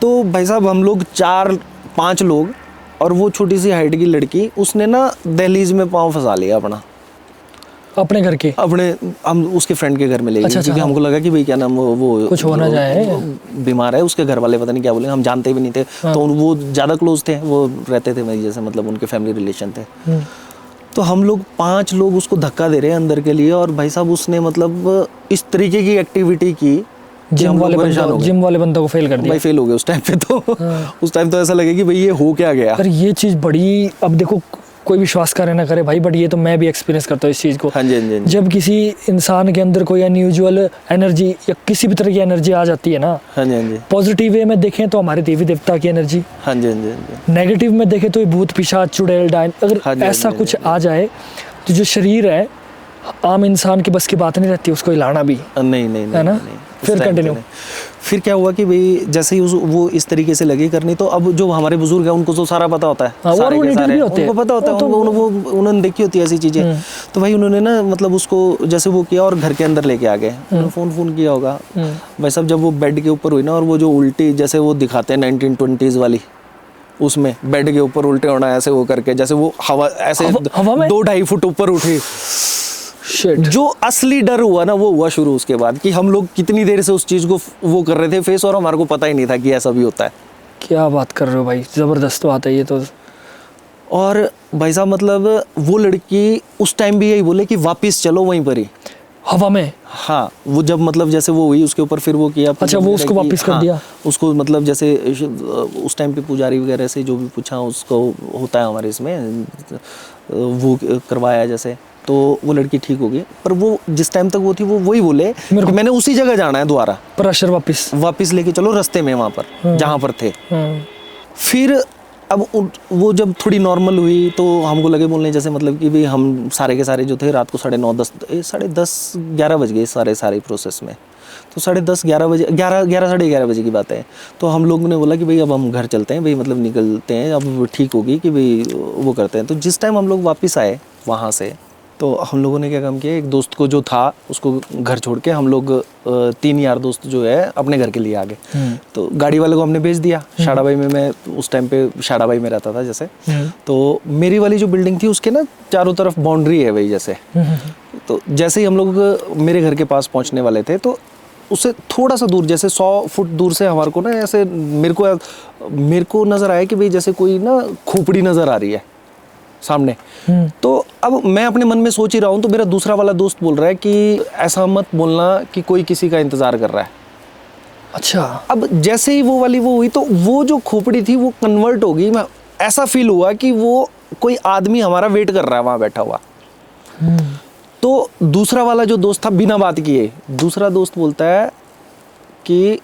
तो भाई साहब हम लोग 4-5 लोग और वो छोटी सी हाइट की लड़की, उसने ना दहलीज में पाँव फंसा लिया अपने घर के, हम उसके फ्रेंड के घर में ले गए। क्योंकि हमको लगा कि भाई क्या नाम वो कुछ होना जाए, बीमार है, उसके घर वाले पता नहीं क्या बोले, हम जानते भी नहीं थे। तो वो ज़्यादा क्लोज थे, वो रहते थे मेरी जैसे, मतलब उनके फैमिली रिलेशन थे। तो हम लोग 5 लोग उसको धक्का दे रहे हैं अंदर के लिए, और भाई साहब उसने मतलब इस तरीके की एक्टिविटी की, जिम वाले बंदों को फेल कर दिया। भाई फेल हो गए उस टाइम पे। तो उस टाइम तो ऐसा लगे कि भाई ये हो क्या गया। पर ये चीज़ बड़ी, अब देखो कोई विश्वास करे ना करे भाई, बट ये तो मैं भी एक्सपीरियंस करता हूँ इस चीज़ को। हाँ जी, हाँ जी। जब किसी इंसान के अंदर कोई अनयूजुअल एनर्जी या किसी भी तरह की एनर्जी आ जाती है ना, हाँ जी, हाँ जी, पॉजिटिव वे में देखें तो हमारे देवी देवता की एनर्जी, हाँ जी, हाँ जी, हाँ जी, नेगेटिव में देखें तो ये भूत पिशाच चुड़ैल डायन, अगर ऐसा कुछ आ जाए तो जो शरीर है आम इंसान की बस की बात नहीं रहती, उसको हिलाना भी नहीं है ना। फिर कंटिन्यू, फिर क्या हुआ कि भाई जैसे ही वो इस तरीके से लगी करनी, तो अब जो हमारे बुजुर्ग हैं उनको तो सारा पता होता है, सारे के सारे उनको पता होता है, उन्होंने देखी होती है ऐसी चीजें। तो भाई उन्होंने ना मतलब उसको जैसे वो किया और घर के अंदर लेके आ गए। उन्होंने फोन किया होगा भाई साहब, जब वो बेड के ऊपर हुई ना, और वो जो उल्टी जैसे वो दिखाते हैं 1920s वाली, उसमें बेड के ऊपर उल्टे होना ऐसे वो करके, जैसे वो हवा ऐसे 2-2.5 फुट ऊपर उठी। जो असली डर हुआ ना वो हुआ शुरू उसके बाद, कि हम लोग कितनी देर से उस चीज को वो कर रहे थे फेस, और हमारे को पता ही नहीं था कि ऐसा भी होता है। क्या बात कर रहे हो भाई, जबरदस्त बात है ये तो। और भाई साहब मतलब वो लड़की उस टाइम भी यही बोले कि वापस चलो वहीं पर ही। हवा में? हाँ, वो जब मतलब जैसे वो हुई उसके ऊपर फिर वो किया। अच्छा, वो उसको वापस कर दिया? उसको मतलब जैसे उस टाइम पे पुजारी वगैरह से जो भी पूछा उसको होता है हमारे इसमें, वो करवाया जैसे, तो वो लड़की ठीक हो गई। पर वो जिस टाइम तक वो थी वो वही बोले कि मैंने उसी जगह जाना है दोबारा, प्रेशर वापस लेके चलो रास्ते में वहाँ पर जहाँ पर थे। फिर अब वो जब थोड़ी नॉर्मल हुई तो हमको लगे बोलने जैसे मतलब कि भाई हम सारे के सारे जो थे रात को 9:30-11 बज गए सारे प्रोसेस में। तो 10:30-11 बजे 11 बजे की बात है। तो हम लोगों ने बोला कि भाई अब हम घर चलते हैं भाई, मतलब निकलते हैं, अब ठीक होगी कि भाई वो करते हैं। तो जिस टाइम हम लोग वापस आए वहाँ से, तो हम लोगों ने क्या काम किया, एक दोस्त को जो था उसको घर छोड़ के हम लोग 3 यार दोस्त जो है अपने घर के लिए आ गए। तो गाड़ी वाले को हमने भेज दिया शाड़ाबाई में। मैं उस टाइम पे शाड़ाबाई में रहता था जैसे। तो मेरी वाली जो बिल्डिंग थी उसके ना चारों तरफ बाउंड्री है भाई जैसे। तो जैसे ही हम लोग मेरे घर के पास पहुंचने वाले थे तो उससे थोड़ा सा दूर, जैसे 100 फुट दूर से हमारे को ना ऐसे मेरे को नज़र आया कि भाई जैसे कोई ना खोपड़ी नज़र आ रही है सामने। तो अब मैं अपने मन में सोच ही रहा हूँ, तो मेरा दूसरा वाला दोस्त बोल रहा है कि ऐसा मत बोलना कि कोई किसी का इंतजार कर रहा है। अच्छा। अब जैसे ही वो वाली वो हुई तो वो जो खोपड़ी थी वो कन्वर्ट हो गई। मैं ऐसा फील हुआ कि वो कोई आदमी हमारा वेट कर रहा है वहां बैठा हुआ। तो दूसरा वाला जो दोस्त था बिना बात किए, दूसरा दोस्त बोलता है कि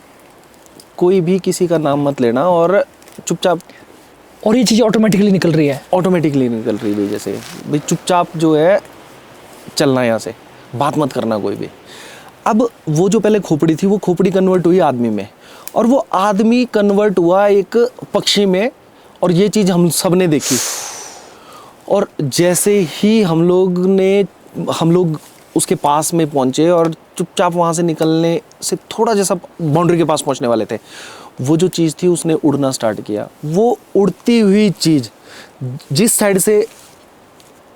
कोई भी किसी का नाम मत लेना और चुपचाप। और ये चीज़ ऑटोमेटिकली निकल रही है? ऑटोमेटिकली निकल रही है जैसे भाई चुपचाप जो है चलना, यहाँ से बात मत करना कोई भी। अब वो जो पहले खोपड़ी थी वो खोपड़ी कन्वर्ट हुई आदमी में, और वो आदमी कन्वर्ट हुआ एक पक्षी में, और ये चीज़ हम सब ने देखी। और जैसे ही हम लोग उसके पास में पहुंचे और चुपचाप वहाँ से निकलने से थोड़ा जैसा बाउंड्री के पास पहुंचने वाले थे, वो जो चीज़ थी उसने उड़ना स्टार्ट किया। वो उड़ती हुई चीज़ जिस साइड से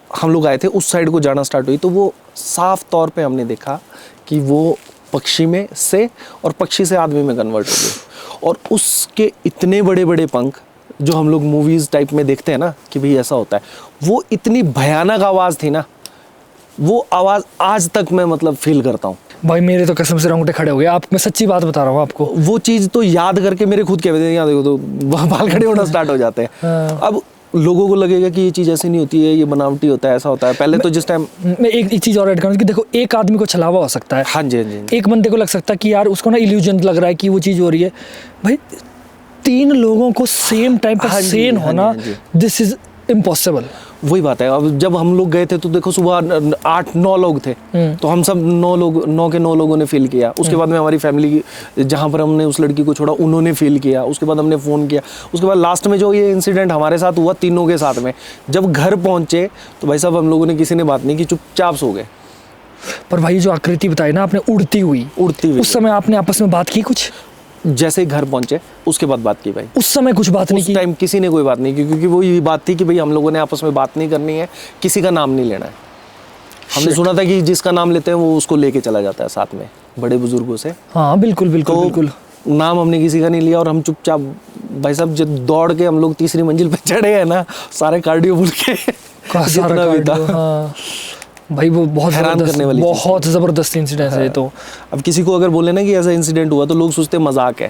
हम लोग आए थे उस साइड को जाना स्टार्ट हुई। तो वो साफ तौर पे हमने देखा कि वो पक्षी में से और पक्षी से आदमी में कन्वर्ट हो गई। और उसके इतने बड़े बड़े पंख जो हम लोग मूवीज़ टाइप में देखते हैं ना कि भाई ऐसा होता है, वो इतनी भयानक आवाज़ थी ना, वो आवाज़ आज तक मैं मतलब फील करता हूँ। भाई मेरे तो कसम से रोंगटे खड़े हो गए। मैं सच्ची बात बता रहा हूँ आपको। वो चीज़ तो याद करके मेरे खुद के यहाँ देखो तो बाल खड़े होना स्टार्ट हो जाते हैं। अब लोगों को लगेगा कि ये चीज़ ऐसी नहीं होती है, ये बनावटी होता है, ऐसा होता है। पहले तो जिस टाइम मैं एक चीज़ और ऐड करूँ कि देखो, एक आदमी को छलावा हो सकता है। हाँ जी, हाँ जी। एक बंदे को लग सकता है कि यार उसको ना इल्यूजन लग रहा है कि वो चीज़ हो रही है। भाई 3 लोगों को सेम टाइम पर सेन होना, दिस इज इम्पॉसिबल। वही बात है। अब जब हम लोग गए थे तो देखो सुबह 8-9 लोग थे, तो हम सब 9 के 9 लोगों ने फील किया। उसके बाद में हमारी फैमिली जहाँ पर हमने उस लड़की को छोड़ा उन्होंने फील किया। उसके बाद हमने फ़ोन किया। उसके बाद लास्ट में जो ये इंसिडेंट हमारे साथ हुआ तीनों के साथ में, जब घर पहुँचे तो भाई साहब हम लोगों ने किसी ने बात नहीं की, चुपचाप सो गए। पर भाई जो आकृति बताई ना आपने उड़ती हुई, उस समय आपने आपस में बात की कुछ? जैसे ही घर पहुंचे उसके बाद बात की भाई। उस समय कुछ बात नहीं की? उस टाइम किसी ने कोई बात नहीं की, क्योंकि वो ये बात थी कि भाई हम लोगों ने आपस में बात नहीं करनी है, किसी का नाम नहीं लेना है। हमने सुना था कि जिसका नाम लेते हैं वो उसको लेके चला जाता है साथ में बड़े बुजुर्गों से। हाँ बिल्कुल बिल्कुल तो बिल्कुल। नाम हमने किसी का नहीं लिया और हम चुपचाप भाई साहब जब दौड़ के हम लोग तीसरी मंजिल पे चढ़े हैं ना, सारे कार्डियो बोल के जितना भी था। हाँ भाई वो बहुत हैरान करने वाली, बहुत ज़बरदस्त इंसिडेंट है। तो अब किसी को अगर बोले ना कि ऐसा इंसिडेंट हुआ तो लोग सोचते मजाक है।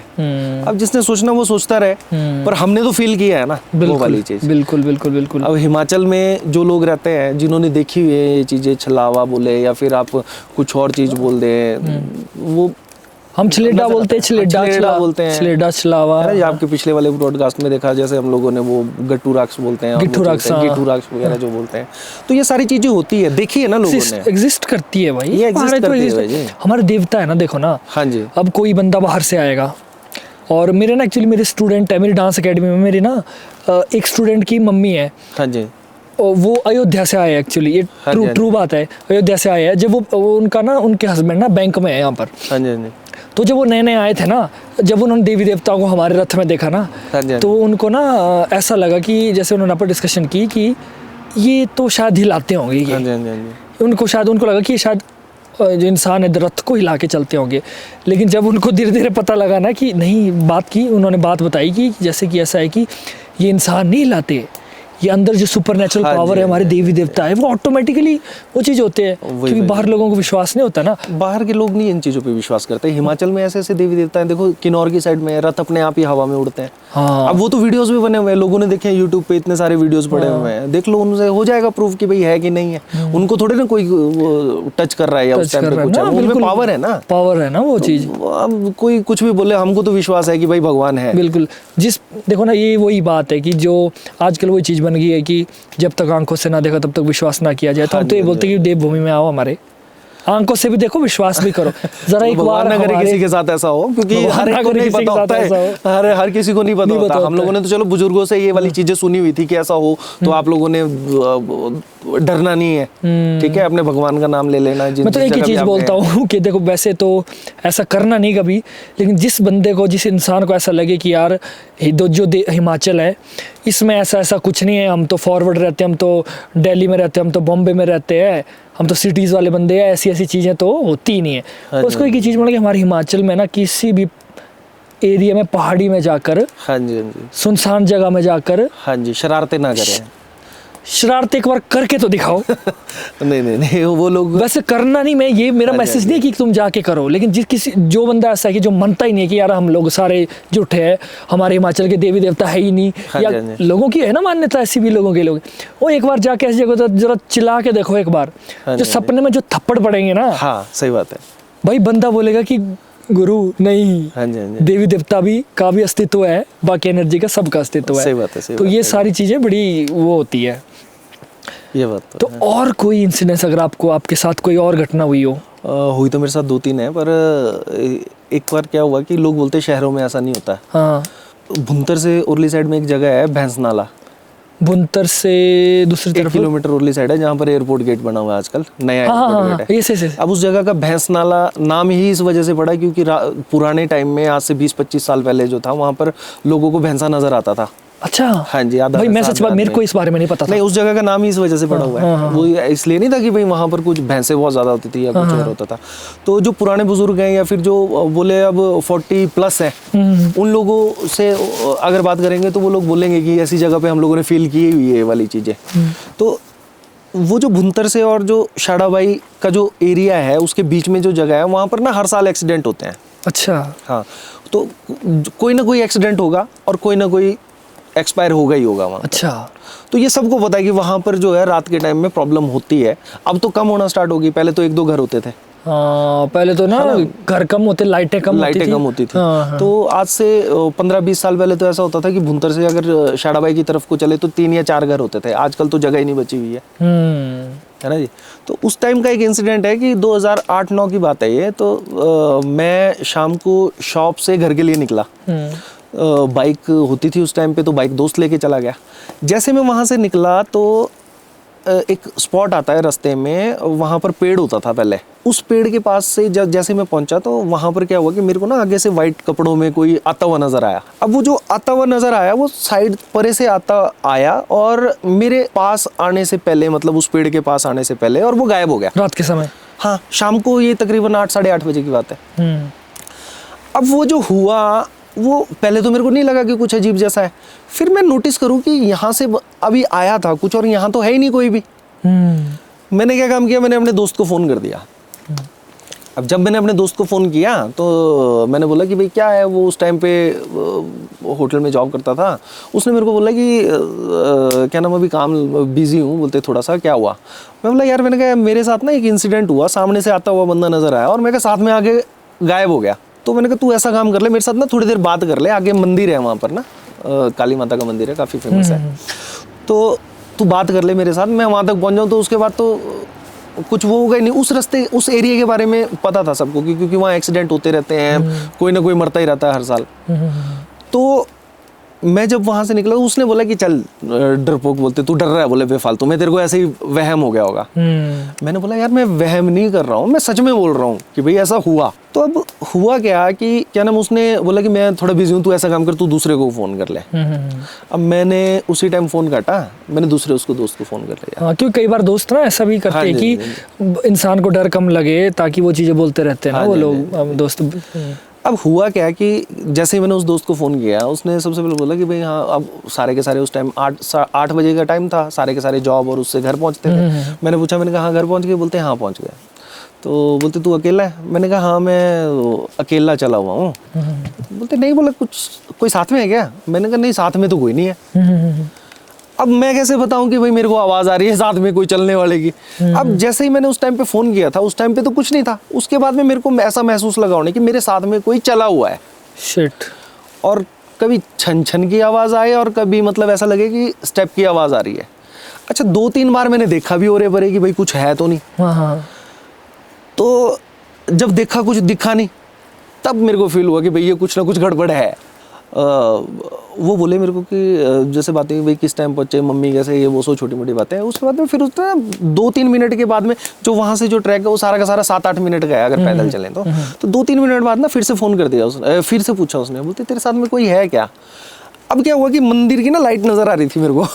अब जिसने सोचना वो सोचता रहे, पर हमने तो फील किया है ना वो वाली चीज़। बिल्कुल बिल्कुल बिल्कुल। अब हिमाचल में जो लोग रहते हैं जिन्होंने देखी हुई है ये चीज़ें, छलावा बोले या फिर आप कुछ और चीज़ बोल दें, वो हम छलेडा बोलते हैं, छलेडा बोलते हैं, छलेडा छलावा। आपके पिछले वाले ब्रॉडकास्ट में देखा जैसे हम लोगों ने वो गट्टू राक्स बोलते हैं, गिट्टू राक्स वगैरह जो बोलते हैं। तो ये सारी चीजें होती है, देखी है ना लोगों ने, एग्जिस्ट करती है भाई। ये एग्जिस्ट करती है भाई। हमारे देवता है ना, देखो ना। हाँ जी। अब कोई बंदा बाहर से आएगा और मेरे ना एक्चुअली मेरे स्टूडेंट है, मेरी डांस अकेडमी में मेरी ना एक स्टूडेंट की मम्मी है। हाँ जी। वो अयोध्या से आए एक्चुअली, ये ट्रू बात है, अयोध्या से आए हैं। जब वो उनका ना उनके हस्बैंड ना बैंक में है यहाँ पर। हाँ जी, हाँ जी। तो जब वो नए नए आए थे ना, जब उन्होंने देवी देवताओं को हमारे रथ में देखा ना, तो उनको ना ऐसा लगा कि जैसे उन्होंने पर डिस्कशन की कि ये तो शायद हिलाते होंगे ये। उनको लगा कि शायद जो इंसान है रथ को हिला के चलते होंगे। लेकिन जब उनको धीरे धीरे पता लगा ना कि नहीं, बात की, उन्होंने बात बताई कि जैसे कि ऐसा है कि ये इंसान नहीं हिलाते, ये अंदर जो सुपर नेचुरल हाँ पावर जी, है, हमारे देवी देवता है, वो ऑटोमेटिकली वो चीज़ होते हैं, क्योंकि बाहर लोगों को विश्वास नहीं होता ना। बाहर के लोग नहीं इन चीज़ों पे विश्वास करते। हिमाचल में ऐसे ऐसे देवी देवता हैं, देखो किन्नौर की साइड में रथ अपने आप ही हवा में उड़ते हैं। हाँ। अब वो तो वीडियोस भी बने हुए हैं, लोगों ने देखे हैं यूट्यूब पे, इतने सारे वीडियोस पड़े हुए हैं, देख लो, उनसे हो जाएगा प्रूफ कि भाई है कि नहीं है। उनको थोड़े ना कोई टच कर रहा है या उस टाइम पे कुछ है, उनमें पावर है ना, पावर है ना वो चीज़। अब कोई कुछ भी बोले, हमको तो विश्वास है कि भाई भगवान है। बिल्कुल, जिस देखो ना, ये वही बात है कि जो आजकल वही चीज़ बन गई है कि जब तक आंखों से ना देखा तब तक विश्वास ना किया जाए। तो हम तो ये बोलते हैं कि देवभूमि में आओ, हमारे आंखों से भी देखो, विश्वास भी करो जरा एक बार। ना करे किसी के साथ ऐसा हो, क्योंकि हर एक को नहीं पता होता है, हर किसी को नहीं पता होता। हम लोगों ने तो चलो बुजुर्गों से ये वाली चीजें सुनी हुई थी कि ऐसा हो, तो आप लोगों ने डरना नहीं है, ठीक है, अपने भगवान का नाम ले लेना। मैं तो एक ही चीज बोलता हूँ कि देखो, वैसे तो ऐसा करना नहीं कभी, लेकिन जिस बंदे को, जिस इंसान को ऐसा लगे कि यार जो हिमाचल है इसमें ऐसा ऐसा कुछ नहीं है, हम तो फॉरवर्ड रहते हैं, हम तो दिल्ली में रहते हैं, हम तो बॉम्बे में रहते हैं, हम तो सिटीज़ वाले बंदे हैं, ऐसी ऐसी चीज़ें तो होती ही नहीं है। तो उसको एक ही चीज़ बोला कि हमारे हिमाचल में ना किसी भी एरिया में, पहाड़ी में जाकर, हाँ जी, हाँ जी, सुनसान जगह में जाकर, हाँ जी, शरारतें ना करें। शरारत एक बार करके तो दिखाओ। नहीं नहीं नहीं, वो लोग वैसे करना नहीं, मैं ये मेरा मैसेज नहीं है कि तुम जाके करो, लेकिन जो बंदा ऐसा है कि जो मानता ही नहीं है कि यार हम लोग सारे झूठे हैं, हमारे हिमाचल के देवी देवता है ही नहीं, या लोगों की है ना मान्यता, ऐसी भी लोगों के लोग, वो एक बार जाके ऐसी जगह जरा चिल्ला के देखो एक बार, जो सपने में जो थप्पड़ पड़ेंगे ना, हाँ सही बात है भाई, बंदा बोलेगा कि गुरु नहीं, हाँ जी, हाँ जी, देवी देवता भी का भी अस्तित्व है, बाकी एनर्जी का सबका अस्तित्व है। सही बात है, सही तो बात ये है। सारी चीजें बड़ी वो होती है। ये बात तो और कोई इंसिडेंस अगर आपको, आपके साथ कोई और घटना हुई हो? हुई तो मेरे साथ 2-3 है, पर एक बार क्या हुआ कि लोग बोलते हैं शहरों में ऐसा नहीं होता। हाँ। भुंतर से उरली साइड में एक जगह है भैंस नाला, भुंतर से दूसरी 1 तरफ किलोमीटर उरली साइड है, जहाँ पर एयरपोर्ट गेट बना हुआ है आजकल, नया एयरपोर्ट गेट है। ये अब उस जगह का भैंस नाला नाम ही इस वजह से पड़ा क्योंकि पुराने टाइम में, आज से 20-25 साल पहले जो था, वहाँ पर लोगों को भैंसा नजर आता था। अच्छा, हाँ जी, भाई मैं सच बात, मेरे को इस बारे में नहीं पता था। नहीं, उस जगह का नाम ही इस वजह से पड़ा हुआ है। वो इसलिए नहीं था कि भाई वहाँ पर कुछ भैंसे बहुत ज्यादा होती थी या कुछ और होता था। तो जो पुराने बुजुर्ग हैं या फिर जो बोले अब 40+ है, उन लोगों से अगर बात करेंगे तो वो लोग बोलेंगे कि ऐसी जगह पे हम लोगों ने फील की हुई है ये वाली चीजें। तो वो जो भुंतर से और जो शाड़ाबाई का जो एरिया है उसके बीच में जो जगह है, वहाँ पर ना हर साल एक्सीडेंट होते हैं। अच्छा। हाँ, तो कोई ना कोई एक्सीडेंट होगा और कोई ना कोई एक्सपायर होगा ही होगा वहाँ। अच्छा। तो ये सबको पता है कि वहाँ पर जो है रात के टाइम में प्रॉब्लम होती है। अब तो कम होना स्टार्ट होगी, पहले तो 1-2 घर होते थे। हाँ, पहले तो ना घर कम होते, लाइटें कम होती थी। हाँ। तो आज से 15-20 साल पहले तो ऐसा होता था कि भुंतर से अगर शाड़ाबाई की तरफ को चले तो 3 या 4 घर होते थे। आजकल तो जगह ही नहीं बची हुई है ना जी। तो उस टाइम का एक इंसिडेंट है कि 2008-9 की बात है ये। तो मैं शाम को शॉप से घर के लिए निकला, बाइक होती थी उस टाइम पे, तो बाइक दोस्त लेके चला गया। जैसे मैं वहाँ से निकला तो एक स्पॉट आता है रास्ते में, वहाँ पर पेड़ होता था पहले। उस पेड़ के पास से जैसे मैं पहुंचा तो वहाँ पर क्या हुआ कि मेरे को ना आगे से वाइट कपड़ों में कोई आता हुआ नजर आया। अब वो जो आता हुआ नजर आया वो साइड परे से आता आया और मेरे पास आने से पहले, मतलब उस पेड़ के पास आने से पहले, और वो गायब हो गया रात के समय। हाँ, शाम को, ये तकरीबन 8-8:30 बजे की बात है। अब वो जो हुआ, वो पहले तो मेरे को नहीं लगा कि कुछ अजीब जैसा है, फिर मैं नोटिस करूं कि यहाँ से अभी आया था कुछ और यहाँ तो है ही नहीं कोई भी। मैंने क्या काम किया, मैंने अपने दोस्त को फ़ोन कर दिया। अब जब मैंने अपने दोस्त को फ़ोन किया तो मैंने बोला कि भाई क्या है, वो उस टाइम पे होटल में जॉब करता था। उसने मेरे को बोला कि क्या नाम, अभी काम बिजी हूँ, बोलते थोड़ा सा क्या हुआ। मैं बोला यार, मैंने कहा मेरे साथ ना एक इंसिडेंट हुआ, सामने से आता हुआ बंदा नज़र आया और मैं साथ में आगे गायब हो गया। तो मैंने कहा तू ऐसा काम कर ले, मेरे साथ ना थोड़ी देर बात कर ले, आगे मंदिर है वहाँ पर ना, काली माता का मंदिर है, काफ़ी फेमस है, तो तू बात कर ले मेरे साथ, मैं वहाँ तक पहुँच जाऊँ। तो उसके बाद तो कुछ वो होगा ही नहीं। उस रास्ते, उस एरिया के बारे में पता था सबको क्योंकि वहाँ एक्सीडेंट होते रहते हैं, कोई ना कोई मरता ही रहता है हर साल। तो मैं जब वहाँ से निकला, उसने बोला कि चल, डरपोक बोलते, तू डर रहा है, बोले बेफालतू में, तेरे को ऐसे ही वहम हो गया होगा। मैंने बोला यार, मैं वहम नहीं कर रहा हूँ, मैं सच में बोल रहा हूँ कि भाई ऐसा हुआ। तो अब हुआ क्या कि क्या नाम, उसने बोला कि मैं थोड़ा बिजी हूँ, तू ऐसा काम कर, तू दूसरे को फ़ोन कर ले। अब मैंने उसी टाइम फ़ोन काटा, मैंने दूसरे उसको दोस्त को फ़ोन कर लिया। हाँ, क्योंकि कई बार दोस्त ना ऐसा भी करते हैं कि इंसान को डर कम लगे ताकि वो चीज़ें बोलते रहते हैं ना वो लोग दोस्त। अब हुआ क्या कि जैसे ही मैंने उस दोस्त को फ़ोन किया, उसने सबसे पहले बोला कि भाई हाँ, अब सारे के सारे उस टाइम 8 बजे का टाइम था, सारे के सारे जॉब और उससे घर पहुँचते थे। मैंने पूछा, मैंने कहा हाँ घर पहुँच गए? बोलते हाँ पहुँच गए। तो बोलते तू अकेला है? मैंने कहा हाँ मैं अकेला चला हुआ हूँ। बोलते नहीं, बोला कुछ कोई साथ में है क्या? मैंने कहा नहीं, साथ में तो कोई नहीं है। अब मैं कैसे बताऊं कि भाई मेरे को आवाज़ आ रही है साथ में कोई चलने वाले की। अब जैसे ही मैंने उस टाइम पे फ़ोन किया था, उस टाइम पे तो कुछ नहीं था। उसके बाद में मेरे को ऐसा महसूस लगा होने कि मेरे साथ में कोई चला हुआ है। शिट। और कभी छन छन की आवाज़ आए और कभी मतलब ऐसा लगे कि स्टेप की आवाज़ आ रही है। अच्छा 2-3 बार मैंने देखा भी ओरे परे कि भाई कुछ है तो नहीं। हाँ। तो जब देखा कुछ दिखा नहीं, तब मेरे को फील हुआ कि भाई ये कुछ ना कुछ गड़बड़ है। वो बोले मेरे को कि जैसे बातें भाई किस टाइम पहुँचे, मम्मी कैसे, ये वो सो छोटी मोटी बातें हैं। उसके बाद में फिर उसने 2-3 मिनट के बाद में जो वहाँ से जो ट्रैक है वो सारा का सारा 7-8 मिनट का है अगर पैदल चलें तो 2-3 मिनट बाद ना फिर से फ़ोन कर दिया उसने, फिर से पूछा उसने, बोलते तेरे साथ में कोई है क्या? अब क्या हुआ कि मंदिर की ना लाइट नज़र आ रही थी मेरे को।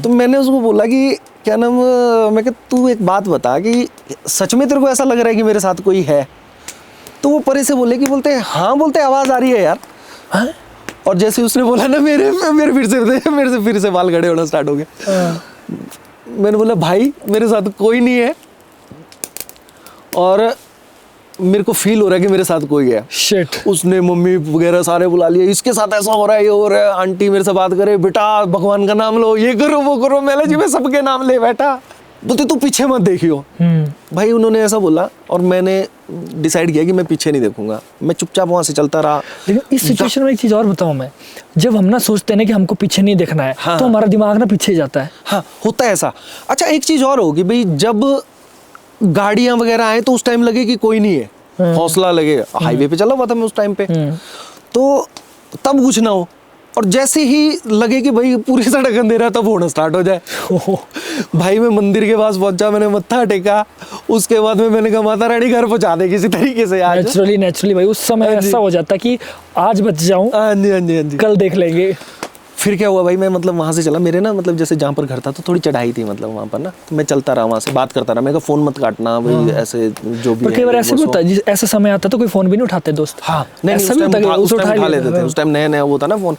तो मैंने उसको बोला कि क्या नाम, मैं कहा तू एक बात बता कि सच में तेरे को ऐसा लग रहा है कि मेरे साथ कोई है? तो वो परे से बोले कि हाँ, बोलते आवाज़ आ रही है यार। हाँ? और जैसे उसने बोला ना मेरे फिर से बाल खड़े होना स्टार्ट हो गए। मैंने बोला भाई मेरे साथ कोई नहीं है और मेरे को फील हो रहा है कि मेरे साथ कोई है। शिट। उसने मम्मी वगैरह सारे बुला लिए, इसके साथ ऐसा हो रहा है, ये हो रहा है, आंटी मेरे से बात करे, बेटा भगवान का नाम लो, ये करो वो करो। मैंने जी मैं सबके नाम ले बैठा। बोलते तू पीछे मत देखियो। भाई उन्होंने ऐसा बोला और मैंने डिसाइड किया कि मैं पीछे नहीं देखूंगा। मैं चुपचाप वहां से चलता रहा। लेकिन इस सिचुएशन में एक चीज़ और बताऊं मैं, जब हम ना सोचते हैं ना कि हमको पीछे नहीं देखना है, हाँ, तो हमारा दिमाग ना पीछे जाता है। हाँ होता है ऐसा। अच्छा एक चीज़ और होगी भाई, जब गाड़ियां वगैरह आए तो उस टाइम लगे कि कोई नहीं है, हौसला लगे। हाईवे पे चला हुआ था मैं उस टाइम पे, तो तब कुछ ना हो। और जैसे ही लगे कि भाई पूरी सड़क अंधेरा, तब होना स्टार्ट हो जाए। भाई मैं मंदिर के पास पहुंचा, मैंने मत्था टेका, उसके बाद में मैंने कहा माता रानी घर पहुंचा दे किसी तरीके से आज। नेचुरली भाई उस समय ऐसा हो जाता कि आज बच जाऊं, हाँ जी, कल देख लेंगे। फिर क्या हुआ भाई, मैं मतलब वहाँ से चला, मेरे ना मतलब जैसे जहाँ पर घर था तो थोड़ी चढ़ाई थी मतलब वहाँ पर ना, तो मैं चलता रहा, वहाँ से बात करता रहा। मैं कहा फ़ोन मत काटना भाई, ऐसे जो भी। कई बार ऐसे भी होता है, ऐसा समय आता तो कोई फ़ोन भी नहीं उठाते दोस्त। हाँ नहीं, उस टाइम उठा लेते थे। उस टाइम नया वो था ना फ़ोन,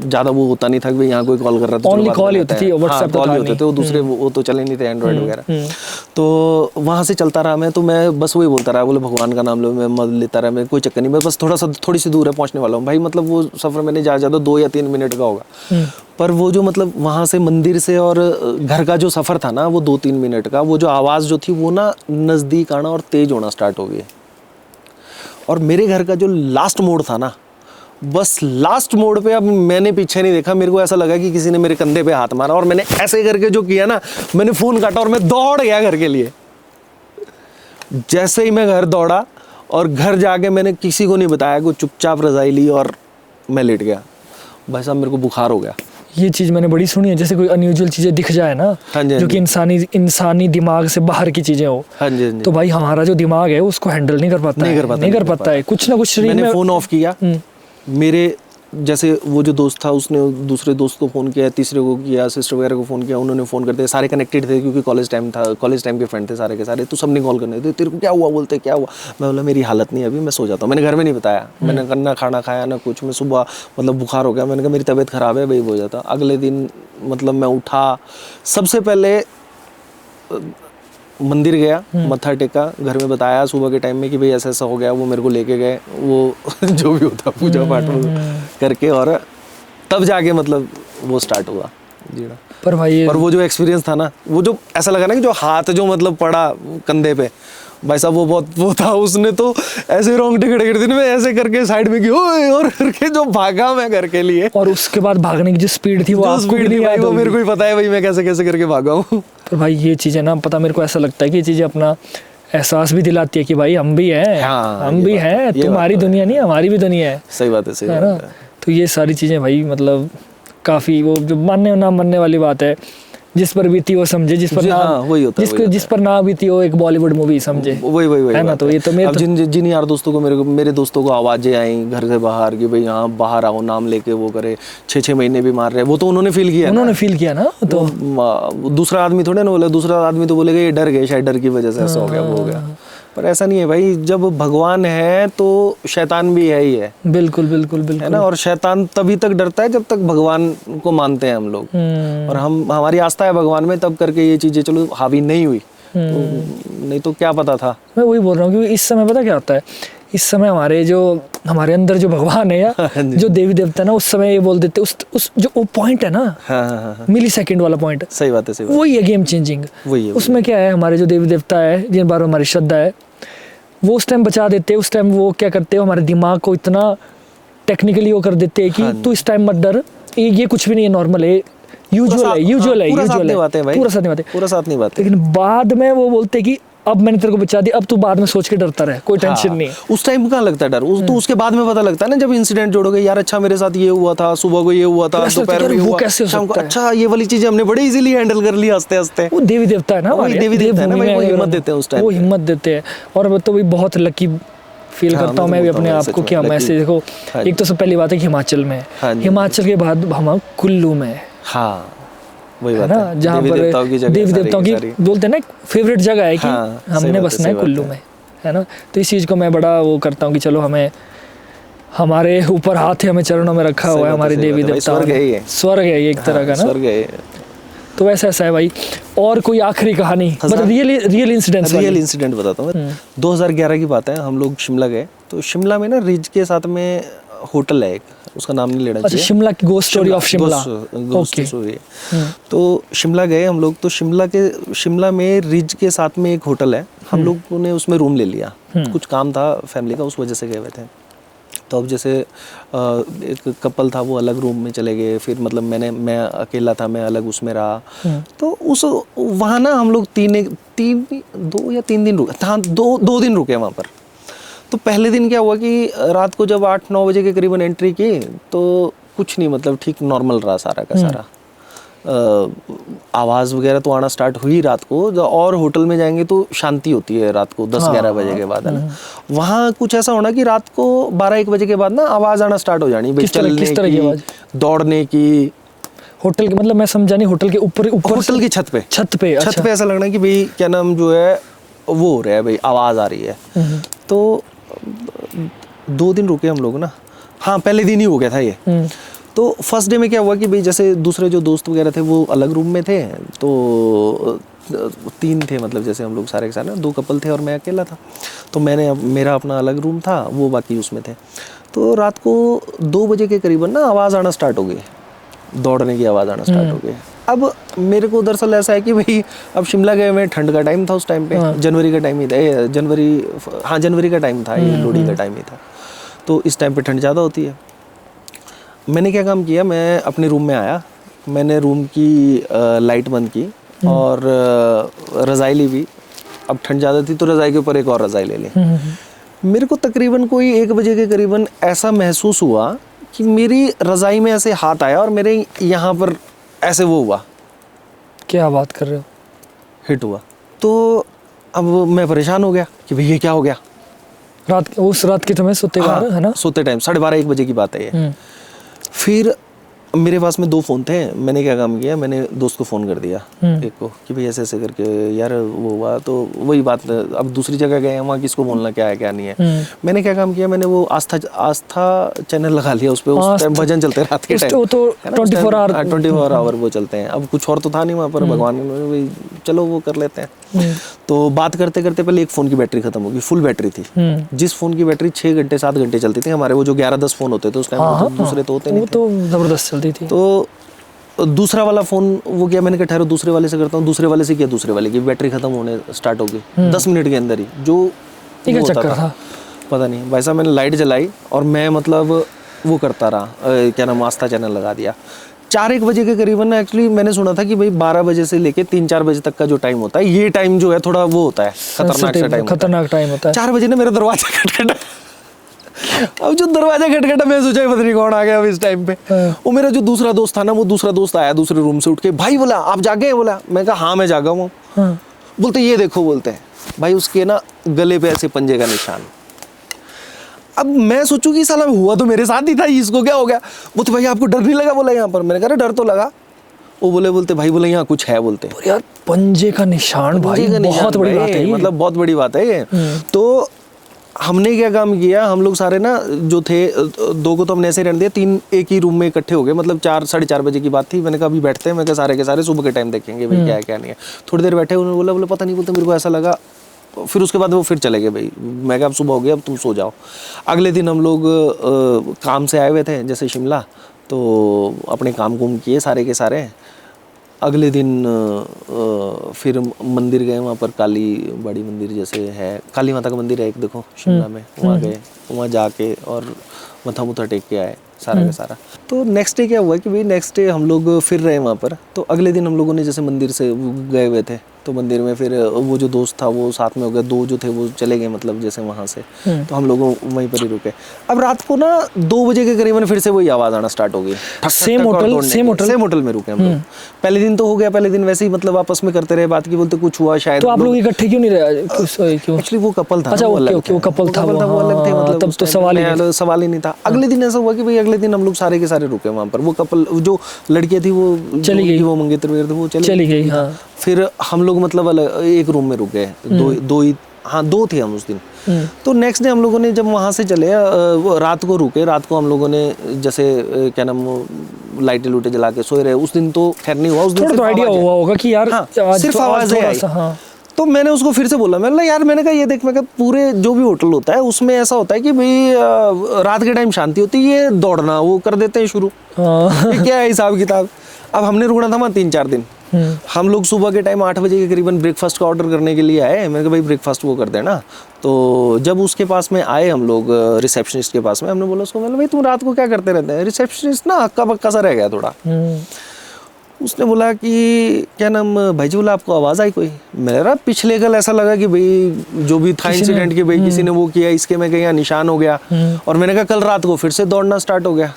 ज़्यादा वो होता नहीं था कि भाई यहाँ कोई कॉल कर रहा था, ओनली कॉल होती थी, व्हाट्सएप कॉल होते थे, वो दूसरे वो तो चले नहीं थे एंड्रॉइड वगैरह। तो वहाँ से चलता रहा मैं, तो मैं बस वही बोलता रहा, बोले भगवान का नाम लो, मैं मद लेता रहा, मैं कोई चक्कर नहीं, मैं बस थोड़ी सी दूर है पहुँचने वाला हूँ भाई। मतलब वो सफ़र मैंने ज़्यादा 2 या 3 मिनट का होगा, पर वो जो मतलब वहाँ से मंदिर से और घर का जो सफ़र था ना, वो 2-3 मिनट का, वो जो आवाज़ जो थी वो ना नज़दीक आना और तेज़ होना स्टार्ट हो गई। और मेरे घर का जो लास्ट मोड़ था ना, बस लास्ट मोड़ पे अब मैंने पीछे नहीं देखा। मेरे को ऐसा लगा कि किसी ने मेरे कंधे पे हाथ मारा और मैंने ऐसे करके जो किया ना, मैंने फ़ोन काटा और मैं दौड़ गया घर के लिए। जैसे ही मैं घर दौड़ा और घर जाके मैंने किसी को नहीं बताया, को चुपचाप रज़ाई ली और मैं लेट गया। भाई साहब मेरे को बुखार हो गया। ये चीज़ मैंने बड़ी सुनी है, जैसे कोई अनयूजुअल चीज़ें दिख जाए ना, जो कि इंसानी दिमाग से बाहर की चीज़ें हो, तो भाई हमारा जो दिमाग है उसको हैंडल नहीं कर पाता है। कुछ ना कुछ शरीर में। मैंने फ़ोन ऑफ किया, मेरे जैसे वो जो दोस्त था उसने दूसरे दोस्त को फ़ोन किया, तीसरे को किया, सिस्टर वगैरह को फ़ोन किया, उन्होंने फ़ोन करते, सारे कनेक्टेड थे क्योंकि कॉलेज टाइम था, कॉलेज टाइम के फ्रेंड थे सारे के सारे। तो सबने कॉल करने थे, तेरे को क्या हुआ, बोलते क्या हुआ। मैं बोला मेरी हालत नहीं है अभी, मैं सो जाता हूँ। मैंने घर में नहीं बताया, मैंने ना खाना खाया ना कुछ। मैं सुबह मतलब बुखार हो गया, मैंने कहा मेरी तबीयत ख़राब है भाई, हो जाता। अगले दिन मतलब मैं उठा, सबसे पहले मंदिर गया, मत्था टेका, घर में बताया सुबह के टाइम में कि भाई ऐसा ऐसा हो गया। वो मेरे को लेके गए, वो जो भी होता पूजा पाठ करके, और तब जाके मतलब वो स्टार्ट हुआ जीना। पर भाई और वो जो एक्सपीरियंस था ना, वो जो ऐसा लगा ना कि जो हाथ जो मतलब पड़ा कंधे पे, भाई साहब वो बहुत वो था। उसने तो ऐसे रोंगटे खड़े कर दिए, मैं ऐसे करके साइड में गया और करके जो भागा मैं घर के लिए। और उसके बाद भागने की जो स्पीड थी वो आपको भी नहीं, भाई वो मेरे को ही पता है भाई मैं कैसे कैसे करके भागा हूँ। पर भाई ये चीज़ें ना, पता मेरे को ऐसा लगता है कि ये चीज़ें अपना एहसास भी दिलाती है कि भाई हम भी हैं। हाँ, हम भी हैं, तुम्हारी दुनिया नहीं हमारी भी दुनिया है। सही बात है, सही बात है। तो ये सारी चीज़ें भाई मतलब काफ़ी वो जो मानने ना मानने वाली बात है, जिस पर बीती वो समझे, जिस पर ना वही होता है, जिस पर ना बीती वो एक बॉलीवुड मूवी समझे। वही है ना। तो ये तो मेरे जिन यार दोस्तों को मेरे दोस्तों को आवाज़ें आई घर से बाहर कि भाई यहाँ बाहर आओ, नाम लेके वो करे, 6-6 महीने भी मार रहे, वो तो उन्होंने फील किया ना। तो दूसरा आदमी थोड़े ना बोले, दूसरा आदमी तो बोलेगा ये डर गए, शायद डर की वजह से ऐसा हो गया, वो हो गया। पर ऐसा नहीं है भाई, जब भगवान है तो शैतान भी है ही है। बिल्कुल बिल्कुल बिल्कुल है ना। और शैतान तभी तक डरता है जब तक भगवान को मानते हैं हम लोग, और हमारी आस्था है भगवान में, तब करके ये चीजें चलो हावी नहीं हुई, तो नहीं तो क्या पता था। मैं वही बोल रहा हूँ कि इस समय पता क्या होता है, इस समय हमारे अंदर जो भगवान है या जो देवी देवता है ना, उस समय ये बोल देते उस जो वो पॉइंट है ना, हाँ। मिली सेकेंड वाला पॉइंट, सही बात है, सही बात। वही है गेम चेंजिंग। वही है, उसमें क्या है, हमारे जो देवी देवता है जिन बारे में हमारी श्रद्धा है, वो उस टाइम बचा देते हैं। उस टाइम वो क्या करते हैं, हमारे दिमाग को इतना टेक्निकली वो कर देते हैं कि तू इस टाइम मत डर, ये कुछ भी नहीं है, नॉर्मल है, यूजुअल है, पूरा साथ निभाते, पूरा साथ निभाते। लेकिन बाद में वो बोलते हैं कि अब मैंने तेरे को बचा दिया, अब तू बाद में सोच के डरता रहे, कोई टेंशन नहीं है। उस टाइम कहाँ लगता है डर, तो उसके बाद में पता लगता है ना, जब इंसिडेंट जोड़ोगे, यार अच्छा मेरे साथ ये हुआ था, सुबह को ये हुआ था, दोपहर में हुआ, शाम को, अच्छा ये वाली चीजें हमने बड़े इजीली हैंडल कर ली हंसते हंसते। वो देवी देवता है ना, देवी देवता है ना भाई, वो हिम्मत देते हैं उस टाइम, वो हिम्मत देते हैं। और मैं तो भी बहुत लकी फील करता हूँ मैं भी अपने आप को कि हम ऐसे, देखो एक तो सब पहली बात है कि हिमाचल में, हिमाचल के बाद हम कुल्लू में, हाँ वही बात है ना, जहाँ पर देवी देवताओं की बोलते हैं ना फेवरेट जगह है कि हमने बसना है कुल्लू में, है ना। तो इस चीज़ को मैं बड़ा वो करता हूँ कि चलो हमें, हमारे ऊपर हाथ है, हमें चरणों में रखा हुआ है हमारे देवी देवता, स्वर्ग है ये एक तरह का ना, तो वैसा ऐसा है भाई। और कोई आखिरी कहानी, मतलब रियल इंसिडेंट बताता हूँ। 2011 की बात है, हम लोग शिमला गए, तो शिमला में ना रिज के साथ में होटल है एक, उसका नाम नहीं लेना चाहिए। अच्छा, शिमला की ghost story of Shimla, okay. तो शिमला गए हम लोग, तो शिमला में रिज के साथ में एक होटल है, हम लोगों ने उसमें रूम ले लिया, कुछ काम था फैमिली का, उस वजह से गए हुए थे। तो अब जैसे एक कपल था, वो अलग रूम में चले गए, फिर मतलब मैं अकेला था, मैं अलग उसमें रहा। तो वहाँ ना हम लोग 2 या 3 दिन रुके, हाँ 2 दिन रुके वहाँ पर। तो पहले दिन क्या हुआ कि रात को जब 8-9 बजे के करीबन एंट्री की, तो कुछ नहीं, मतलब ठीक नॉर्मल रहा सारा का सारा। आवाज़ वगैरह तो आना स्टार्ट हुई रात को, और होटल में जाएंगे तो शांति होती है रात को 10-11 बजे के बाद, है ना। वहाँ कुछ ऐसा होना कि रात को 12-1 बजे के बाद ना आवाज़ आना स्टार्ट हो जानी, किस तरह की आवाज़? दौड़ने की, होटल के, मतलब मैं समझा नहीं, होटल के ऊपर होटल की छत पे ऐसा लगना कि भाई क्या नाम जो है वो हो रहा है भाई, आवाज़ आ रही है। तो 2 दिन रुके हम लोग ना, हाँ पहले दिन ही हो गया था ये। तो फर्स्ट डे में क्या हुआ कि भाई जैसे दूसरे जो दोस्त वगैरह थे वो अलग रूम में थे, तो 3 थे, मतलब जैसे हम लोग सारे के सारे, 2 कपल थे और मैं अकेला था। तो मेरा अपना अलग रूम था, वो बाकी उसमें थे। तो रात को 2 बजे के करीबन ना आवाज़ आना स्टार्ट हो गई, दौड़ने की आवाज़ आना स्टार्ट हो गई। अब मेरे को दरअसल ऐसा है कि भाई अब शिमला गए में ठंड का टाइम था उस टाइम पे, जनवरी का टाइम ही था, जनवरी का टाइम था, ये लोहड़ी का टाइम ही था। तो इस टाइम पे ठंड ज़्यादा होती है। मैंने क्या काम किया, मैं अपने रूम में आया, मैंने रूम की लाइट बंद की और रज़ाई ली भी। अब ठंड ज़्यादा थी तो रज़ाई के ऊपर एक और रज़ाई ले ली। मेरे को तकरीबन कोई 1 बजे के करीबन ऐसा महसूस हुआ कि मेरी रज़ाई में ऐसे हाथ आया और मेरे यहाँ पर ऐसे वो हुआ। क्या बात कर रहे हो? हिट हुआ। तो अब मैं परेशान हो गया कि भाई ये क्या हो गया। उस रात की तुम्हें सोते है ना, सोते टाइम 12:30-1 बजे की बात है ये। फिर मेरे पास में 2 फ़ोन थे, मैंने क्या काम किया, मैंने दोस्त को फ़ोन कर दिया एक को कि भाई ऐसे ऐसे करके यार वो हुआ। तो वही बात, अब दूसरी जगह गए हैं, वहाँ किसको बोलना क्या है क्या नहीं है। मैंने क्या काम किया, मैंने वो आस्था चैनल लगा लिया, उस पर उस टाइम भजन चलते रात के टाइम, तो 24 आवर वो चलते हैं। अब कुछ और तो था नहीं वहाँ पर, भगवान चलो वो कर लेते हैं। तो बात करते करते पहले एक फ़ोन की बैटरी खत्म होगी, फुल बैटरी थी। जिस फ़ोन की बैटरी 6 घंटे 7 घंटे चलती थी, हमारे वो जो 11-10 फ़ोन होते थे उस टाइम, दूसरे तो होते नहीं थे, तो ज़बरदस्त चलती थी। तो दूसरा वाला फ़ोन वो किया मैंने, कहा ठहरो दूसरे वाले से करता हूँ। दूसरे वाले से किया, दूसरे वाले की बैटरी खत्म होने स्टार्ट हो गई 10 मिनट के अंदर ही। जो चक्कर था पता नहीं, भाई साहब मैंने लाइट जलाई और मैं मतलब वो करता रहा, क्या नाम, आस्था चैनल लगा दिया। 4-1 बजे के करीबन एक्चुअली मैंने सुना था कि भाई 12 बजे से लेके 3-4 बजे तक का जो टाइम होता है, ये टाइम जो है थोड़ा वो होता है, खतरनाक टाइम होता है। 4 बजे ने मेरा दरवाजा खटखटा। अब जो दरवाजा खटखटा, मैं सोचा पता नहीं कौन आ गया अब इस टाइम पे। वो मेरा जो दूसरा दोस्त था ना, वो दूसरा दोस्त आया दूसरे रूम से उठ के, भाई बोला आप जागे हैं? बोला, मैं कहा हाँ मैं जागा हूँ। बोलते ये देखो, बोलते हैं भाई उसके ना गले पे ऐसे पंजे का निशान। अब मैं सोचूं कि साला हुआ तो मेरे साथ ही था, इसको क्या हो गया। बोलते भाई आपको डर नहीं लगा? बोला यहाँ पर। मैंने कहा डर तो लगा। वो बोलते भाई बोले यहाँ कुछ है बोलते। और यार पंजे का निशान भाई, बहुत बड़ी बात है ये। मतलब बहुत बड़ी बात है ये। तो हमने क्या काम किया, हम लोग सारे ना जो थे, 2 को तो हमने ऐसे रहने दिया, 3 एक ही रूम में इकट्ठे हो गए। मतलब 4 साढ़े 4 बजे की बात थी। मैंने कहा अभी बैठते हैं, मैं कहा सारे के सारे सुबह के टाइम देखेंगे भाई क्या है क्या नहीं है। थोड़ी देर बैठे, उन्होंने बोला पता नहीं, बोलते मेरे को ऐसा लगा। फिर उसके बाद वो फिर चले गए भाई। मैं कहा अब सुबह हो गया, अब तुम सो जाओ। अगले दिन हम लोग काम से आए हुए थे जैसे शिमला, तो अपने काम कुम किए सारे के सारे। अगले दिन फिर मंदिर गए, वहाँ पर काली बड़ी मंदिर जैसे है, काली माता का मंदिर है एक, देखो शिमला में, वहाँ गए, वहाँ जाके और मत्था मुथा टेक के आए सारा का सारा। तो नेक्स्ट डे क्या हुआ कि भाई नेक्स्ट डे हम लोग फिर रहे वहाँ पर। तो अगले दिन हम लोगों ने जैसे मंदिर से गए हुए थे, तो मंदिर में फिर वो जो दोस्त था वो साथ में हो गया, 2 जो थे वो चले गए मतलब जैसे वहाँ से। तो हम लोग वहीं पर ही रुके। अब रात को ना 2 बजे के करीबन फिर से वही आवाज़ आना स्टार्ट हो गई। सेम होटल में रुके हम लोग। पहले दिन तो हो गया, पहले दिन वैसे ही मतलब आपस में करते रहे बात की, बोलते कुछ हुआ शायद। तो आप लोग इकट्ठे क्यों नहीं रहे? क्यों? एक्चुअली वो कपल था। अच्छा वो कपल था, वो अलग थे, मतलब तब तो सवाल ही नहीं था। अगले दिन ऐसा हुआ कि भाई अगले दिन हम लोग सारे के सारे रुके वहाँ पर। वो कपल, जो लड़कियाँ थी वो चली गई, वो मंगेतर वगैरह थे वो चली गई। हाँ। फिर हम लोग मतलब एक रूम में रुक गए, 2 थे हम उस दिन। तो नेक्स्ट डे हम लोगों ने जब वहाँ से चले, रात को रुके, रात को हम लोगों ने जैसे क्या नाम, लाइटें लूटे जला के सोए रहे। उस दिन तो खैर नहीं हुआ, उस दिन थोड़ा आइडिया हुआ होगा कि यार सिर्फ आवाज़ आई। तो मैंने उसको फिर से बोला, मैंने कहा ये देख, मैं कहा पूरे जो भी होटल होता है उसमें ऐसा होता है कि भाई रात के टाइम शांति होती है, ये दौड़ना वो कर देते हैं शुरू। ये क्या है हिसाब किताब। अब हमने रुकना था वहाँ 3-4 दिन। हम लोग सुबह के टाइम 8 बजे के करीबन ब्रेकफास्ट का ऑर्डर करने के लिए आए। मैंने कहा भाई ब्रेकफास्ट वो कर देना। तो जब उसके पास में आए हम लोग, रिसेप्शनिस्ट के पास में, हमने बोला उसको, भाई तुम रात को क्या करते रहते हैं? रिसेप्शनिस्ट ना हक्का बक्का सा रह गया थोड़ा। उसने बोला कि क्या नाम भाई जी, बोला आपको आवाज़ आई कोई? मेरा पिछले कल ऐसा लगा कि भाई जो भी था इंसिडेंट कि भाई किसी ने वो किया, इसके में कहीं निशान हो गया। और मैंने कहा कल रात को फिर से दौड़ना स्टार्ट हो गया।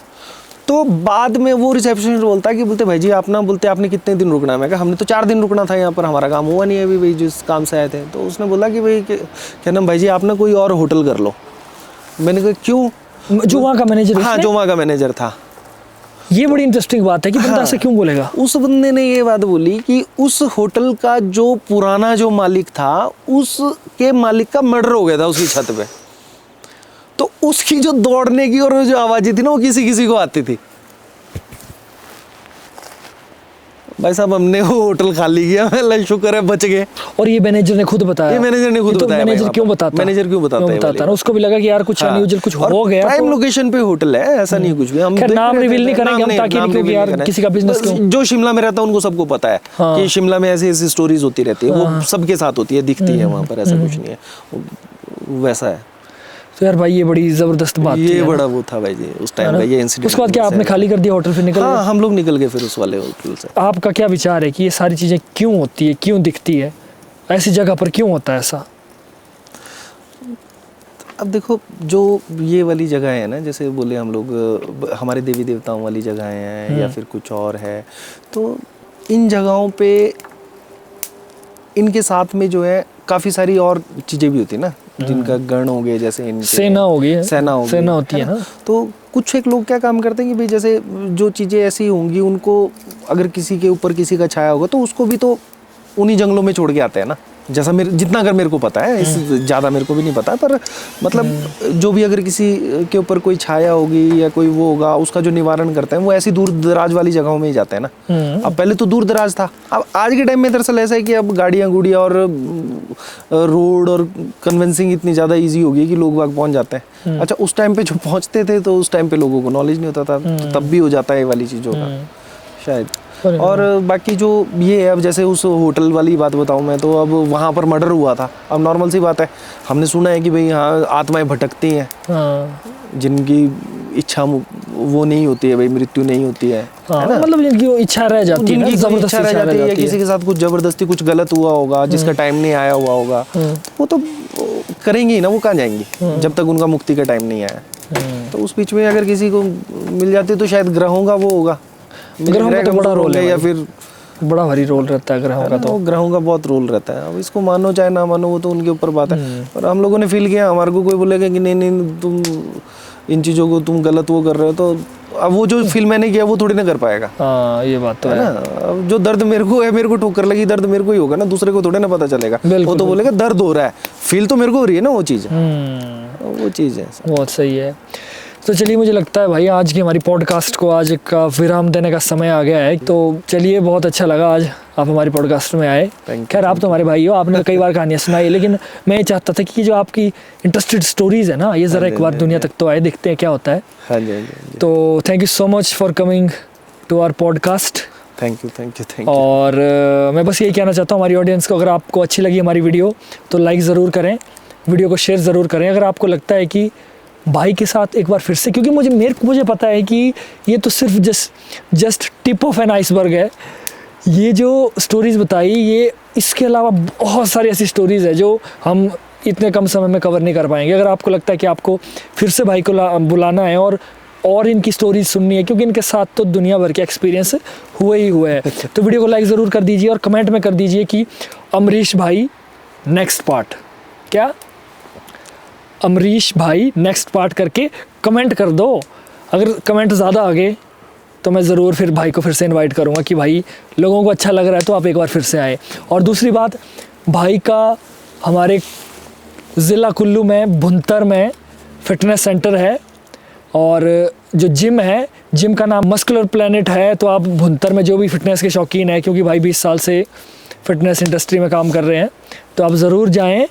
तो बाद में वो रिसेप्शनिस्ट बोलते भाई जी आप ना, बोलते आपने कितने दिन रुकना है? मैं कहा हमने तो 4 दिन रुकना था यहाँ पर, हमारा काम हुआ नहीं है अभी भाई जिस काम से आए थे। तो उसने बोला कि भाई क्या नाम भाई जी आप ना कोई और होटल कर लो। मैंने कहा क्यों? जो वहाँ का मैनेजर? हाँ, जो वहाँ का मैनेजर था। ये बड़ी इंटरेस्टिंग बात है कि बंदा ऐसा क्यों बोलेगा? उस बंदे ने ये बात बोली कि उस होटल का जो पुराना जो मालिक था, उसके मालिक का मर्डर हो गया था उसकी छत पे। तो उसकी जो दौड़ने की और जो आवाज़ें थी ना, वो किसी किसी को आती थी। भाई साहब हमने वो होटल खाली किया, अल्लाह शुक्र है बच गए। और ये मैनेजर ने खुद बताया? ये मैनेजर ने खुद बताया। मैनेजर क्यों बताता? मैनेजर क्यों बताता है? उसको भी लगा कि यार कुछ अनयूजुअल कुछ हो गया। प्राइम लोकेशन पे होटल है, ऐसा नहीं कुछ भी। हम नाम रिवील नहीं करेंगे हम, ताकि क्योंकि यार किसी का बिजनेस क्यों। जो शिमला में रहता है उनको सबको पता है कि शिमला में ऐसी ऐसी स्टोरीज होती रहती है, वो सबके साथ होती है, दिखती है वहाँ पर, ऐसा कुछ नहीं है, वैसा है। तो यार भाई ये बड़ी जबरदस्त बात ये बड़ा वो था भाई जी उस टाइम का ये इंसिडेंट। उसके बाद क्या आपने खाली कर दिया होटल, फिर निकल गए? हाँ, हम लोग निकल गए फिर उस वाले होटल से। आपका क्या विचार है कि ये सारी चीज़ें क्यों होती है, क्यों दिखती है, ऐसी जगह पर क्यों होता है ऐसा? अब देखो जो ये वाली जगह है ना, जैसे बोले हम लोग हमारे देवी देवताओं वाली जगह हैं या फिर कुछ और है, तो इन जगहों पे इनके साथ में जो है काफ़ी सारी और चीज़ें भी होती है ना, जिनका गण हो गए, जैसे सेना हो गई, सेना होती है ना। तो कुछ एक लोग क्या काम करते हैं कि भाई जैसे जो चीज़ें ऐसी होंगी उनको अगर किसी के ऊपर किसी का छाया होगा तो उसको भी तो उन्हीं जंगलों में छोड़ के आते हैं ना। जैसा जितना अगर मेरे को पता है, इस ज़्यादा मेरे को भी नहीं पता, पर मतलब जो भी अगर किसी के ऊपर कोई छाया होगी या कोई वो होगा, उसका जो निवारण करते हैं वो ऐसी दूर दराज वाली जगहों में ही जाते हैं ना। अब पहले तो दूर दराज था, अब आज के टाइम में दरअसल ऐसा है कि अब गाड़ियाँ गुड़ियाँ और रोड और कन्वेंसिंग इतनी ज़्यादा ईजी हो गई कि लोग वहाँ पहुँच जाते हैं। अच्छा, उस टाइम पे जो पहुँचते थे तो उस टाइम पे लोगों को नॉलेज नहीं होता था, तो तब भी हो जाता है ये वाली चीज़ों का शायद। और बाकी जो ये है, अब जैसे उस होटल वाली बात बताऊं मैं, तो अब वहाँ पर मर्डर हुआ था। अब नॉर्मल सी बात है, हमने सुना है कि भाई यहाँ आत्माएं भटकती हैं, जिनकी इच्छा वो नहीं होती है, भाई मृत्यु नहीं होती है, है ना? मतलब जिनकी इच्छा रह जाती है, इच्छा रह जाती है, या किसी के साथ कुछ जबरदस्ती कुछ गलत हुआ होगा, जिसका टाइम नहीं आया हुआ होगा, वो तो करेंगे ही ना, वो कहाँ जाएंगी जब तक उनका मुक्ति का टाइम नहीं आया। तो उस बीच में अगर किसी को मिल जाती तो शायद ग्रहों का वो होगा, ग्रहों का तो बड़ा रोल है, या फिर बड़ा भारी रोल रहता है ग्रहों का। तो ग्रहों का बहुत रोल रहता है। अब इसको मानो चाहे ना मानो, वो तो उनके ऊपर बात है। और हम लोगों ने फील किया, हमारे को कोई बोलेगा कि नहीं तुम इन चीज़ों को तुम गलत वो कर रहे हो, तो अब वो जो फील मैंने किया वो थोड़ी ना कर पाएगा, हाँ ये बात तो है है। ना। अब जो दर्द मेरे को है, मेरे को ठोकर लगी, दर्द मेरे को ही होगा ना, दूसरे को थोड़े ना पता चलेगा। वो तो बोलेगा दर्द हो रहा है, फील तो मेरे को हो रही है ना वो चीज़, वो चीज़ है। बहुत सही है। तो चलिए, मुझे लगता है भाई आज की हमारी पॉडकास्ट को आज का विराम देने का समय आ गया है। तो चलिए, बहुत अच्छा लगा आज आप हमारी पॉडकास्ट में आए। खैर, आप तो हमारे भाई हो, आपने कई बार कहानियाँ सुनाई, लेकिन मैं ये चाहता था कि जो आपकी इंटरेस्टेड स्टोरीज है ना, ये ज़रा एक बार दुनिया तक तो आए, देखते हैं क्या होता है। हाँ जी, हाँ जी। तो thank you so much for coming to our podcast. Thank you, thank you, thank you. और मैं बस यही कहना चाहता हूँ हमारी ऑडियंस को, अगर आपको अच्छी लगी हमारी वीडियो तो लाइक ज़रूर करें, वीडियो को शेयर ज़रूर करें। अगर आपको लगता है कि भाई के साथ एक बार फिर से, क्योंकि मुझे पता है कि ये तो सिर्फ just tip of an iceberg है, ये जो स्टोरीज़ बताई, ये इसके अलावा बहुत सारी ऐसी स्टोरीज़ है जो हम इतने कम समय में कवर नहीं कर पाएंगे। अगर आपको लगता है कि आपको फिर से भाई को बुलाना है और इनकी स्टोरीज सुननी है, क्योंकि इनके साथ तो दुनिया भर के एक्सपीरियंस हुए है, तो वीडियो को लाइक ज़रूर कर दीजिए और कमेंट में कर दीजिए कि अमरीश भाई नेक्स्ट पार्ट, क्या अमरीश भाई नेक्स्ट पार्ट करके कमेंट कर दो। अगर कमेंट ज़्यादा आ गए तो मैं ज़रूर फिर भाई को फिर से इनवाइट करूँगा कि भाई लोगों को अच्छा लग रहा है तो आप एक बार फिर से आए। और दूसरी बात, भाई का हमारे ज़िला कुल्लू में भुंतर में फ़िटनेस सेंटर है, और जो जिम है, जिम का नाम मस्कुलर प्लैनेट है। तो आप भुंतर में जो भी फिटनेस के शौकीन है, क्योंकि भाई 20 साल से फिटनेस इंडस्ट्री में काम कर रहे हैं, तो आप ज़रूर जाएं।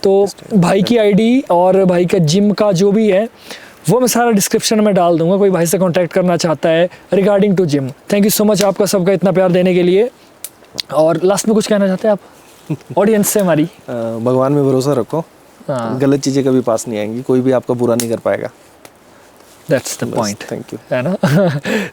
तो भाई की आईडी और भाई का जिम का जो भी है वो मैं सारा डिस्क्रिप्शन में डाल दूंगा, कोई भाई से कांटेक्ट करना चाहता है regarding to gym. Thank you so much आपका सबका इतना प्यार देने के लिए। और लास्ट में कुछ कहना चाहते हैं आप ऑडियंस से हमारी? भगवान में भरोसा रखो, गलत चीज़ें कभी पास नहीं आएंगी, कोई भी आपका बुरा नहीं कर पाएगा। That's the point. Thank you, है ना।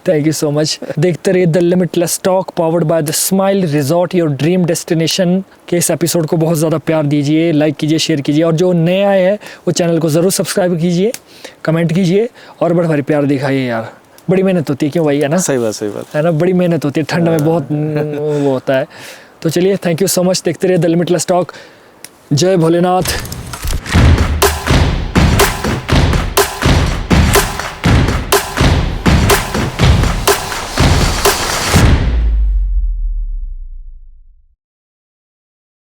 Thank you so much. देखते रहिए the limitless talk powered by the smile resort, your dream destination के इस एपिसोड को बहुत ज़्यादा प्यार दीजिए, लाइक कीजिए, शेयर कीजिए, और जो नए आए हैं वो चैनल को ज़रूर सब्सक्राइब कीजिए, कमेंट कीजिए और बड़ा भारी प्यार दिखाइए यार। बड़ी मेहनत होती है, क्यों भाई, है ना? सही बात है ना, बड़ी मेहनत होती है, ठंड में बहुत वो होता है। तो चलिए, थैंक यू सो मच। देखते रहिए द लिमिटलेस टॉक। जय भोलेनाथ।